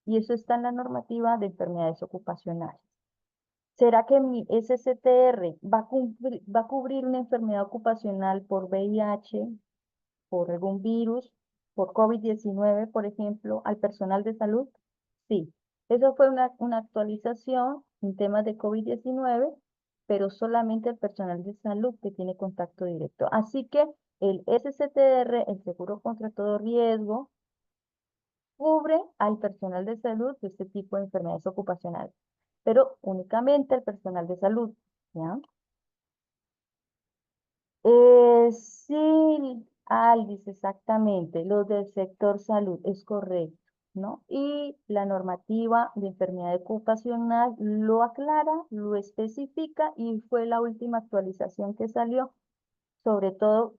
Y eso está en la normativa de enfermedades ocupacionales. ¿Será que mi SCTR va a cubrir una enfermedad ocupacional por VIH, por algún virus, por COVID-19, por ejemplo, al personal de salud? Sí. Eso fue una actualización en temas de COVID-19, pero solamente el personal de salud que tiene contacto directo. Así que el SCTR, el seguro contra todo riesgo, cubre al personal de salud de este tipo de enfermedades ocupacionales, pero únicamente al personal de salud, ¿ya? Sí, Aldis, exactamente, los del sector salud, es correcto, ¿no? Y la normativa de enfermedad ocupacional lo aclara, lo especifica y fue la última actualización que salió, sobre todo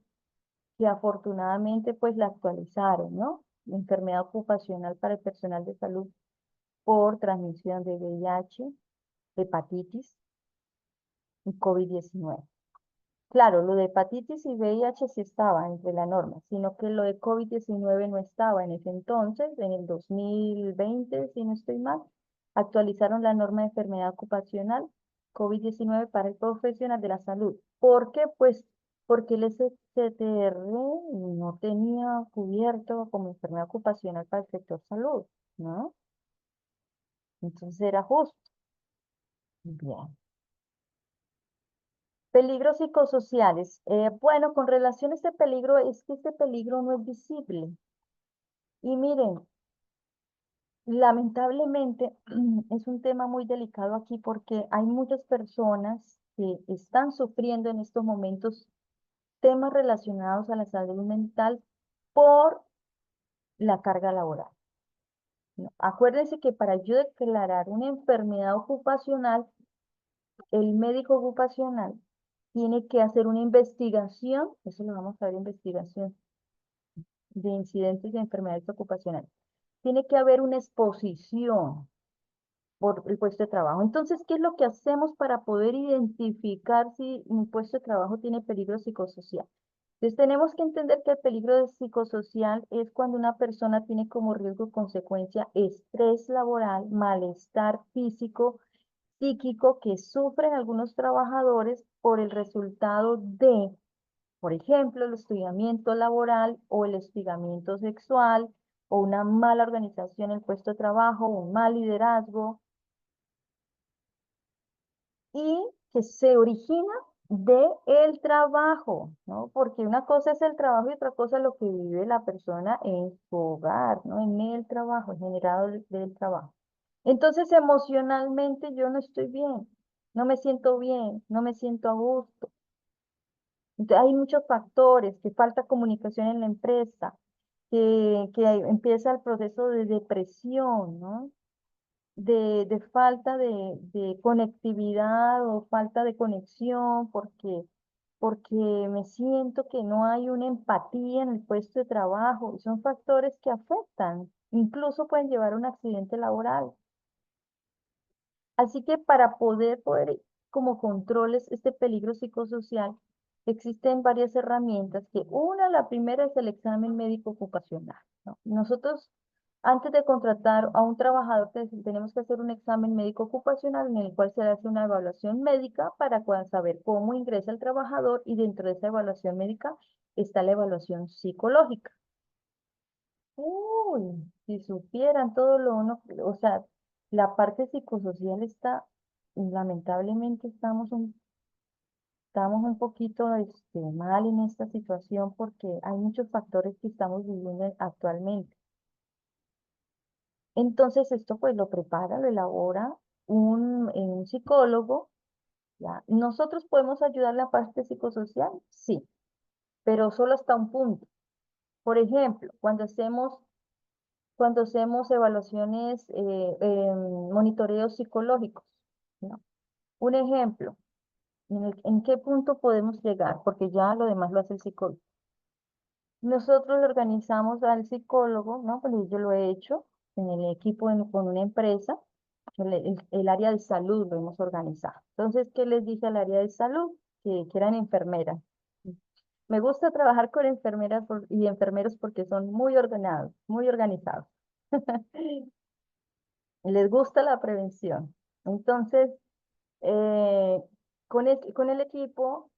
que afortunadamente pues la actualizaron, ¿no? Enfermedad ocupacional para el personal de salud por transmisión de VIH, hepatitis y COVID-19. Claro, lo de hepatitis y VIH sí estaba entre la norma, sino que lo de COVID-19 no estaba en ese entonces, en el 2020, si no estoy mal, actualizaron la norma de enfermedad ocupacional COVID-19 para el profesional de la salud. ¿Por qué? Pues porque el SCTR no tenía cubierto como enfermedad ocupacional para el sector salud, ¿no? Entonces era justo. Bien. Peligros psicosociales. Bueno, con relación a este peligro, es que este peligro no es visible. Y miren, lamentablemente es un tema muy delicado aquí porque hay muchas personas que están sufriendo en estos momentos temas relacionados a la salud mental por la carga laboral, ¿no? Acuérdense que para yo declarar una enfermedad ocupacional, el médico ocupacional tiene que hacer una investigación, eso lo vamos a ver, investigación de incidentes de enfermedades ocupacionales. Tiene que haber una exposición por el puesto de trabajo. Entonces, ¿qué es lo que hacemos para poder identificar si un puesto de trabajo tiene peligro psicosocial? Entonces, tenemos que entender que el peligro psicosocial es cuando una persona tiene como riesgo y consecuencia estrés laboral, malestar físico, psíquico que sufren algunos trabajadores por el resultado de, por ejemplo, el hostigamiento laboral o el hostigamiento sexual o una mala organización en el puesto de trabajo, un mal liderazgo y que se origina de el trabajo, ¿no? Porque una cosa es el trabajo y otra cosa es lo que vive la persona en su hogar, ¿no? En el trabajo, generado del trabajo. Entonces, emocionalmente yo no estoy bien, no me siento bien, no me siento a gusto. Entonces, hay muchos factores, que falta comunicación en la empresa, que empieza el proceso de depresión, ¿no? De falta de conectividad o falta de conexión, porque me siento que no hay una empatía en el puesto de trabajo. Y son factores que afectan, incluso pueden llevar a un accidente laboral. Así que para poder como controles este peligro psicosocial, existen varias herramientas que la primera es el examen médico ocupacional, ¿no? Nosotros, antes de contratar a un trabajador, tenemos que hacer un examen médico ocupacional en el cual se le hace una evaluación médica para saber cómo ingresa el trabajador y dentro de esa evaluación médica está la evaluación psicológica. Uy, si supieran todo lo uno, o sea, la parte psicosocial está, lamentablemente estamos un poquito mal en esta situación porque hay muchos factores que estamos viviendo actualmente. Entonces esto pues lo prepara, lo elabora un psicólogo, ¿ya? ¿Nosotros podemos ayudar en la parte psicosocial? Sí. pero solo hasta un punto. Por ejemplo, cuando hacemos evaluaciones, monitoreos psicológicos, ¿no? Un ejemplo, ¿en qué punto podemos llegar? Porque ya lo demás lo hace el psicólogo. Nosotros organizamos al psicólogo, ¿no? Pues yo lo he hecho en el equipo con una empresa, el área de salud lo hemos organizado. Entonces, ¿qué les dije al área de salud? Que eran enfermeras. Me gusta trabajar con enfermeras y enfermeros porque son muy ordenados, muy organizados. Les gusta la prevención. Entonces, eh, con el equipo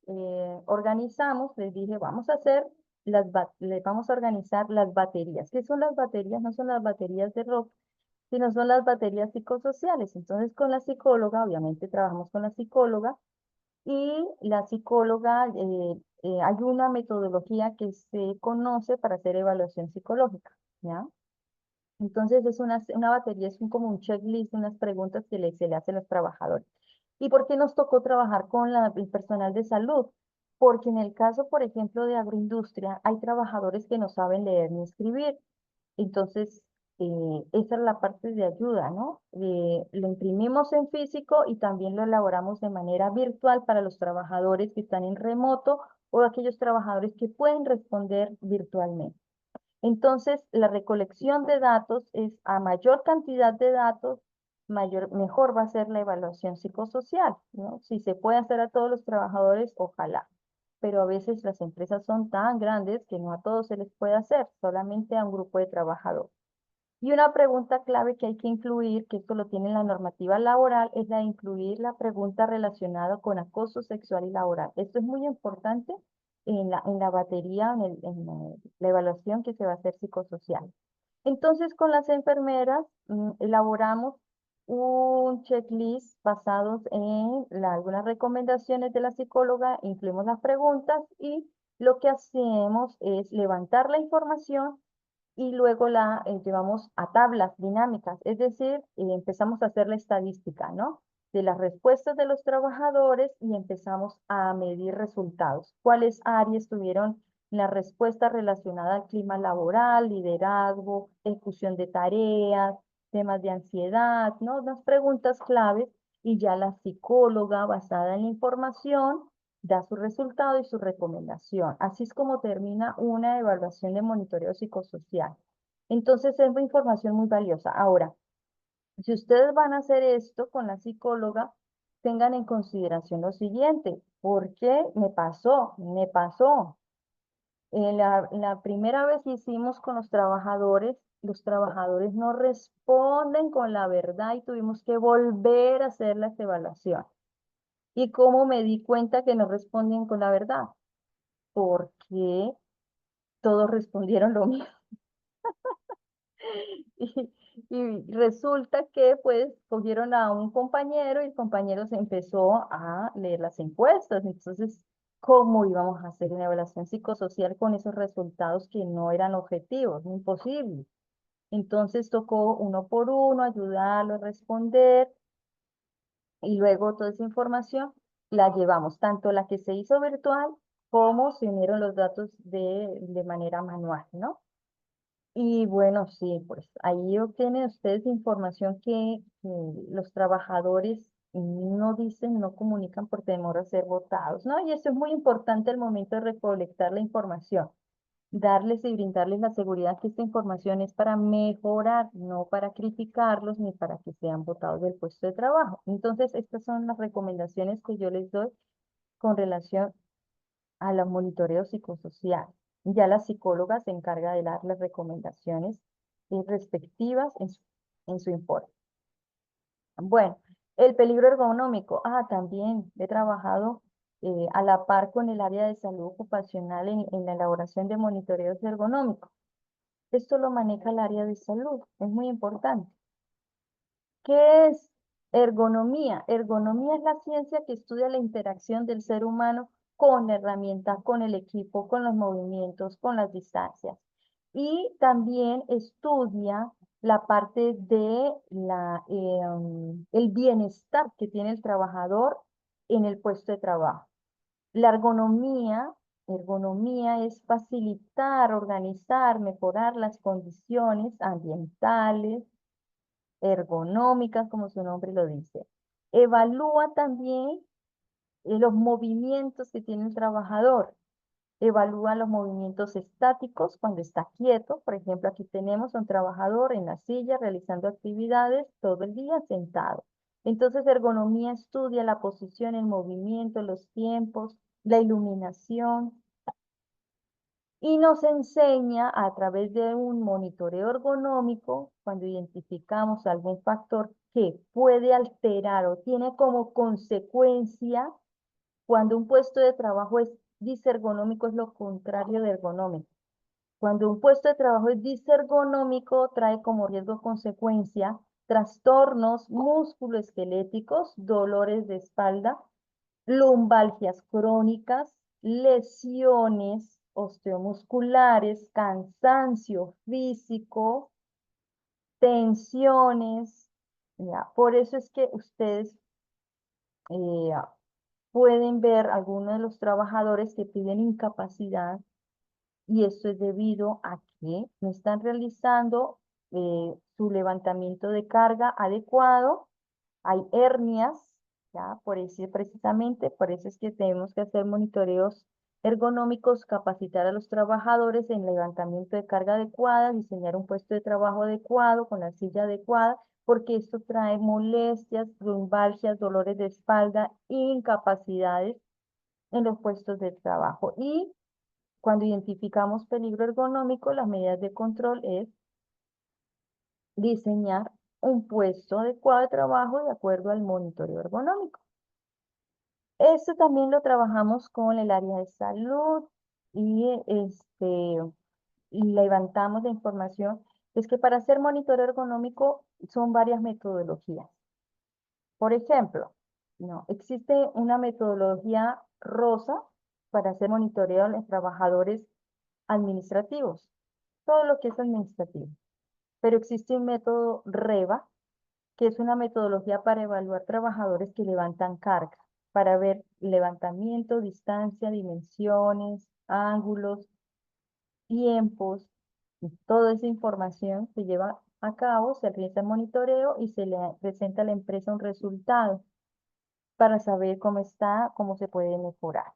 organizamos, les dije, vamos a hacer vamos a organizar las baterías. ¿Qué son las baterías? No son las baterías de rock, sino son las baterías psicosociales. Entonces, con la psicóloga, obviamente trabajamos con la psicóloga, y la psicóloga, hay una metodología que se conoce para hacer evaluación psicológica, ¿ya? Entonces es una batería, es como un checklist, unas preguntas que se le hacen a los trabajadores. ¿Y por qué nos tocó trabajar con el personal de salud? Porque en el caso, por ejemplo, de agroindustria, hay trabajadores que no saben leer ni escribir. Entonces, esa es la parte de ayuda, ¿no? Lo imprimimos en físico y también lo elaboramos de manera virtual para los trabajadores que están en remoto o aquellos trabajadores que pueden responder virtualmente. Entonces, la recolección de datos es a mayor cantidad de datos, mejor va a ser la evaluación psicosocial, ¿no? Si se puede hacer a todos los trabajadores, ojalá. Pero a veces las empresas son tan grandes que no a todos se les puede hacer, solamente a un grupo de trabajadores. Y una pregunta clave que hay que incluir, que esto lo tiene en la normativa laboral, es la de incluir la pregunta relacionada con acoso sexual y laboral. Esto es muy importante en la batería, la evaluación que se va a hacer psicosocial. Entonces, con las enfermeras elaboramos un checklist basados en algunas recomendaciones de la psicóloga, incluimos las preguntas y lo que hacemos es levantar la información y luego la llevamos a tablas dinámicas, es decir, empezamos a hacer la estadística, ¿no? De las respuestas de los trabajadores y empezamos a medir resultados. ¿Cuáles áreas tuvieron la respuesta relacionada al clima laboral, liderazgo, ejecución de tareas, temas de ansiedad, ¿no? Unas preguntas claves y ya la psicóloga, basada en la información, da su resultado y su recomendación. Así es como termina una evaluación de monitoreo psicosocial. Entonces es una información muy valiosa. Ahora, si ustedes van a hacer esto con la psicóloga, tengan en consideración lo siguiente. ¿Por qué me pasó? Me pasó. La primera vez que hicimos con los trabajadores no responden con la verdad y tuvimos que volver a hacer las evaluaciones. ¿Y cómo me di cuenta que no responden con la verdad? Porque todos respondieron lo mismo. Y, y resulta que pues cogieron a un compañero y el compañero se empezó a leer las encuestas. Entonces, ¿cómo íbamos a hacer una evaluación psicosocial con esos resultados que no eran objetivos? Imposible. Entonces tocó uno por uno ayudarlo a responder y luego toda esa información la llevamos, tanto la que se hizo virtual como se unieron los datos de manera manual, ¿no? Y bueno, sí, pues ahí obtienen ustedes información que los trabajadores no dicen, no comunican por temor a ser votados, ¿no? Y eso es muy importante al momento de recolectar la información, darles y brindarles la seguridad que esta información es para mejorar, no para criticarlos ni para que sean votados del puesto de trabajo. Entonces, estas son las recomendaciones que yo les doy con relación a los monitoreos psicosociales. Ya la psicóloga se encarga de dar las recomendaciones respectivas en su informe. Bueno, el peligro ergonómico. También he trabajado a la par con el área de salud ocupacional en la elaboración de monitoreos ergonómicos. Esto lo maneja el área de salud, es muy importante. ¿Qué es ergonomía? Ergonomía es la ciencia que estudia la interacción del ser humano con la herramienta, con el equipo, con los movimientos, con las distancias. Y también estudia la parte de el bienestar que tiene el trabajador en el puesto de trabajo. La ergonomía Ergonomía es facilitar, organizar, mejorar las condiciones ambientales, ergonómicas, como su nombre lo dice. Evalúa también los movimientos que tiene el trabajador. Evalúa los movimientos estáticos cuando está quieto. Por ejemplo, aquí tenemos a un trabajador en la silla realizando actividades todo el día sentado. Entonces, ergonomía estudia la posición, el movimiento, los tiempos, la iluminación y nos enseña a través de un monitoreo ergonómico, cuando identificamos algún factor que puede alterar o tiene como consecuencia, cuando un puesto de trabajo es disergonómico, es lo contrario de ergonómico. Cuando un puesto de trabajo es disergonómico, trae como riesgo consecuencia trastornos musculoesqueléticos, dolores de espalda, lumbalgias crónicas, lesiones osteomusculares, cansancio físico, tensiones. ¿Ya? Por eso es que ustedes eh, pueden ver algunos de los trabajadores que piden incapacidad y esto es debido a que no están realizando su levantamiento de carga adecuado, hay hernias, ¿ya? Por eso precisamente, por eso es que tenemos que hacer monitoreos ergonómicos, capacitar a los trabajadores en levantamiento de carga adecuada, diseñar un puesto de trabajo adecuado, con la silla adecuada, porque esto trae molestias, lumbalgias, dolores de espalda, incapacidades en los puestos de trabajo. Y cuando identificamos peligro ergonómico, las medidas de control es diseñar un puesto adecuado de trabajo de acuerdo al monitoreo ergonómico. Esto también lo trabajamos con el área de salud y levantamos la información. Es que para hacer monitoreo ergonómico son varias metodologías. Por ejemplo, no, existe una metodología rosa para hacer monitoreo a los trabajadores administrativos, todo lo que es administrativo. Pero existe un método REVA, que es una metodología para evaluar trabajadores que levantan carga, para ver levantamiento, distancia, dimensiones, ángulos, tiempos, y toda esa información se lleva a cabo, se realiza el monitoreo y se le presenta a la empresa un resultado para saber cómo está, cómo se puede mejorar.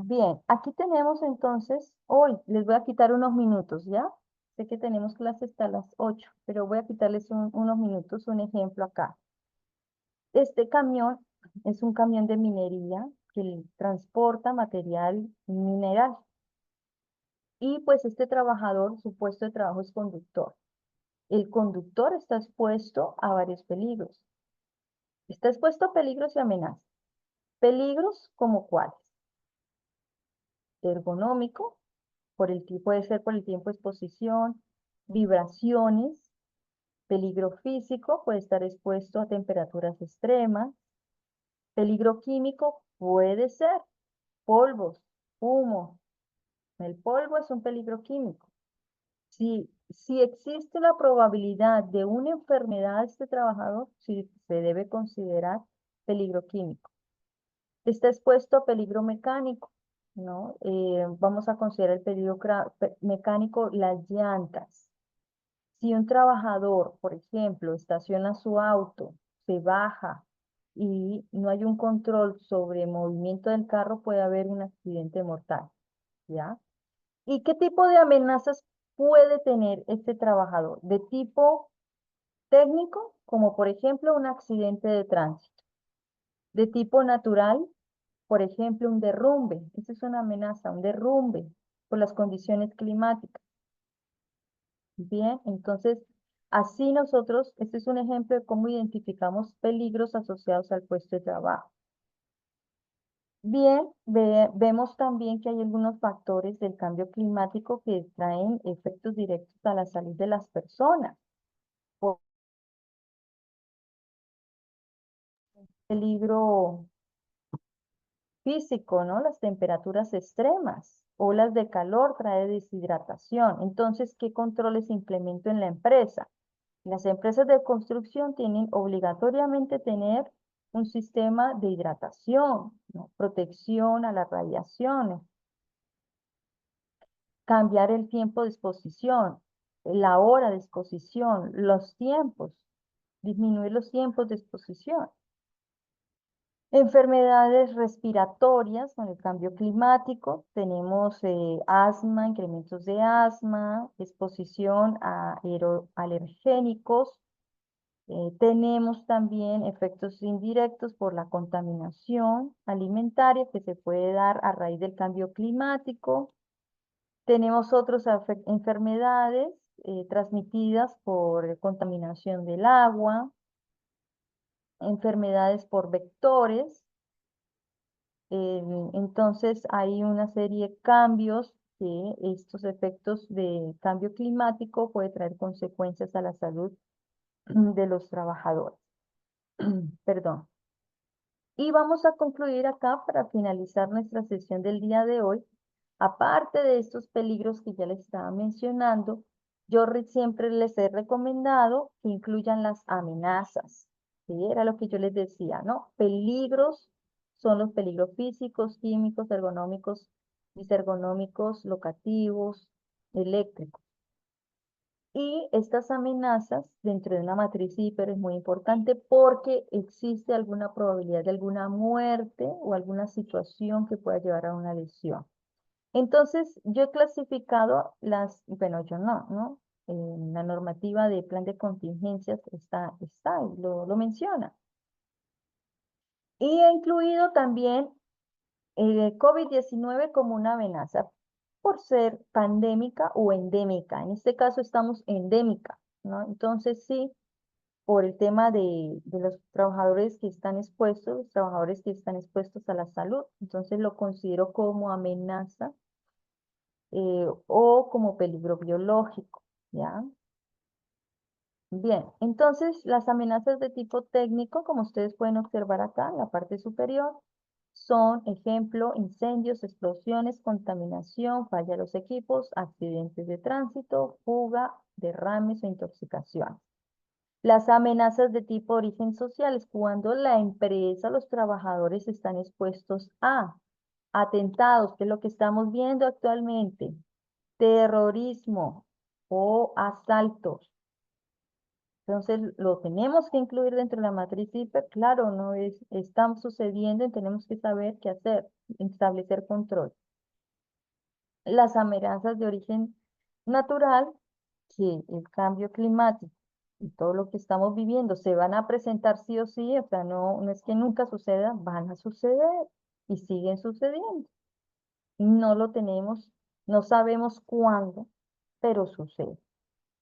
Bien, aquí tenemos entonces, hoy les voy a quitar unos minutos, ¿ya? Sé que tenemos clase hasta las 8, pero voy a quitarles unos minutos, un ejemplo acá. Este camión es un camión de minería que transporta material mineral. Y pues este trabajador, su puesto de trabajo es conductor. El conductor está expuesto a varios peligros. Está expuesto a peligros y amenazas. Peligros como cuáles: ergonómico, puede ser por el tiempo de exposición, vibraciones, peligro físico, puede estar expuesto a temperaturas extremas, peligro químico puede ser polvos, humo. El polvo es un peligro químico. Si existe la probabilidad de una enfermedad de este trabajador, sí se debe considerar peligro químico. Está expuesto a peligro mecánico, ¿no? Vamos a considerar el peligro mecánico, las llantas. Si un trabajador, por ejemplo, estaciona su auto, se baja y no hay un control sobre el movimiento del carro, puede haber un accidente mortal, ¿ya? ¿Y qué tipo de amenazas puede tener este trabajador? De tipo técnico, como por ejemplo un accidente de tránsito. De tipo natural, por ejemplo un derrumbe. Esa es una amenaza, un derrumbe por las condiciones climáticas. Bien, entonces así nosotros, este es un ejemplo de cómo identificamos peligros asociados al puesto de trabajo. Bien, vemos también que hay algunos factores del cambio climático que traen efectos directos a la salud de las personas. Por peligro físico, ¿no? Las temperaturas extremas, olas de calor trae deshidratación. Entonces, ¿qué controles implemento en la empresa? Las empresas de construcción tienen obligatoriamente tener un sistema de hidratación, ¿no? Protección a las radiaciones, cambiar el tiempo de exposición, la hora de exposición, los tiempos, disminuir los tiempos de exposición. Enfermedades respiratorias con el cambio climático, tenemos asma, incrementos de asma, exposición a alergénicos, tenemos también efectos indirectos por la contaminación alimentaria que se puede dar a raíz del cambio climático. Tenemos otras enfermedades transmitidas por contaminación del agua, enfermedades por vectores. Entonces hay una serie de cambios que estos efectos de cambio climático puede traer consecuencias a la salud de los trabajadores. Perdón. Y vamos a concluir acá para finalizar nuestra sesión del día de hoy. Aparte de estos peligros que ya les estaba mencionando, yo siempre les he recomendado que incluyan las amenazas. ¿Sí? Era lo que yo les decía, ¿no? Peligros son los peligros físicos, químicos, ergonómicos, disergonómicos, locativos, eléctricos. Y estas amenazas dentro de una matriz hiper es muy importante porque existe alguna probabilidad de alguna muerte o alguna situación que pueda llevar a una lesión. Entonces, yo he clasificado bueno, yo no, ¿no? En la normativa de plan de contingencias está y lo menciona. Y he incluido también COVID-19 como una amenaza por ser pandémica o endémica. En este caso estamos endémica, ¿no? Entonces sí, por el tema de los trabajadores que están expuestos, los trabajadores que están expuestos a la salud. Entonces lo considero como amenaza o como peligro biológico, ¿ya? Bien, entonces las amenazas de tipo técnico, como ustedes pueden observar acá en la parte superior, son, ejemplo, incendios, explosiones, contaminación, falla de los equipos, accidentes de tránsito, fuga, derrames o intoxicación. Las amenazas de tipo origen social es cuando la empresa, los trabajadores están expuestos a atentados, que es lo que estamos viendo actualmente, terrorismo o asaltos. Entonces, lo tenemos que incluir dentro de la matriz hiper, claro, no es, está sucediendo y tenemos que saber qué hacer, establecer control. Las amenazas de origen natural, que el cambio climático y todo lo que estamos viviendo se van a presentar sí o sí, o sea, no es que nunca suceda, van a suceder y siguen sucediendo. No lo tenemos, no sabemos cuándo, pero sucede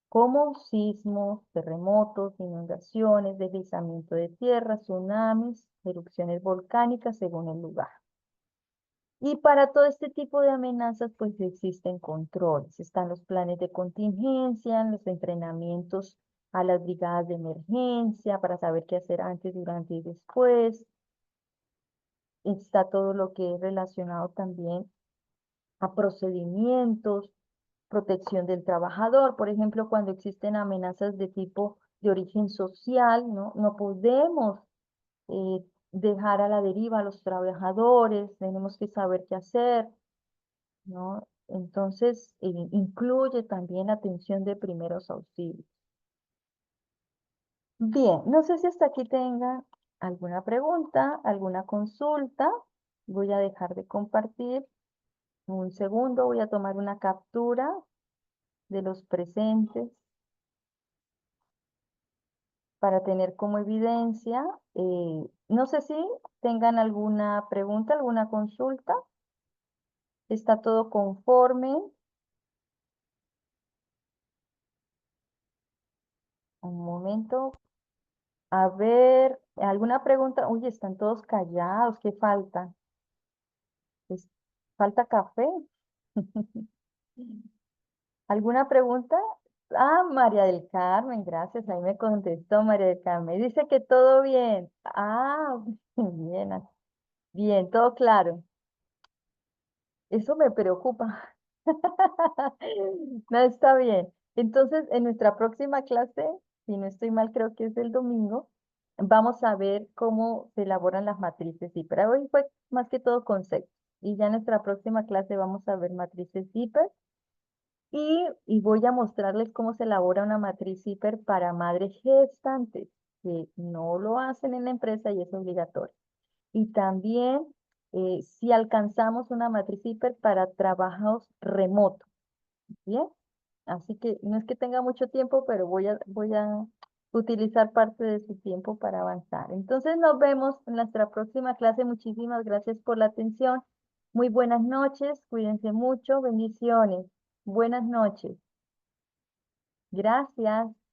como sismos, terremotos, inundaciones, deslizamiento de tierra, tsunamis, erupciones volcánicas según el lugar. Y para todo este tipo de amenazas, pues existen controles. Están los planes de contingencia, los entrenamientos a las brigadas de emergencia para saber qué hacer antes, durante y después. Está todo lo que es relacionado también a procedimientos, protección del trabajador. Por ejemplo, cuando existen amenazas de tipo de origen social, ¿no? No podemos dejar a la deriva a los trabajadores, tenemos que saber qué hacer, ¿no? Entonces, incluye también atención de primeros auxilios. Bien, no sé si hasta aquí tenga alguna pregunta, alguna consulta. Voy a dejar de compartir un segundo, voy a tomar una captura de los presentes para tener como evidencia. No sé si tengan alguna pregunta, alguna consulta. ¿Está todo conforme? Un momento. A ver, ¿alguna pregunta? Uy, están todos callados. ¿Qué falta? Es- ¿Falta café? ¿Alguna pregunta? Ah, María del Carmen, gracias. Ahí me contestó María del Carmen. Dice que todo bien. Ah, bien, bien, todo claro. Eso me preocupa. No está bien. Entonces, en nuestra próxima clase, si no estoy mal, creo que es el domingo, vamos a ver cómo se elaboran las matrices Zipper. Hoy fue más que todo concepto. Y ya en nuestra próxima clase vamos a ver matrices Zipper. Y voy a mostrarles cómo se elabora una matriz Zipper para madres gestantes, que no lo hacen en la empresa y es obligatorio. Y también si alcanzamos una matriz Zipper para trabajos remotos. Bien, así que no es que tenga mucho tiempo, pero voy a utilizar parte de su tiempo para avanzar. Entonces nos vemos en nuestra próxima clase. Muchísimas gracias por la atención. Muy buenas noches, cuídense mucho, bendiciones. Buenas noches. Gracias.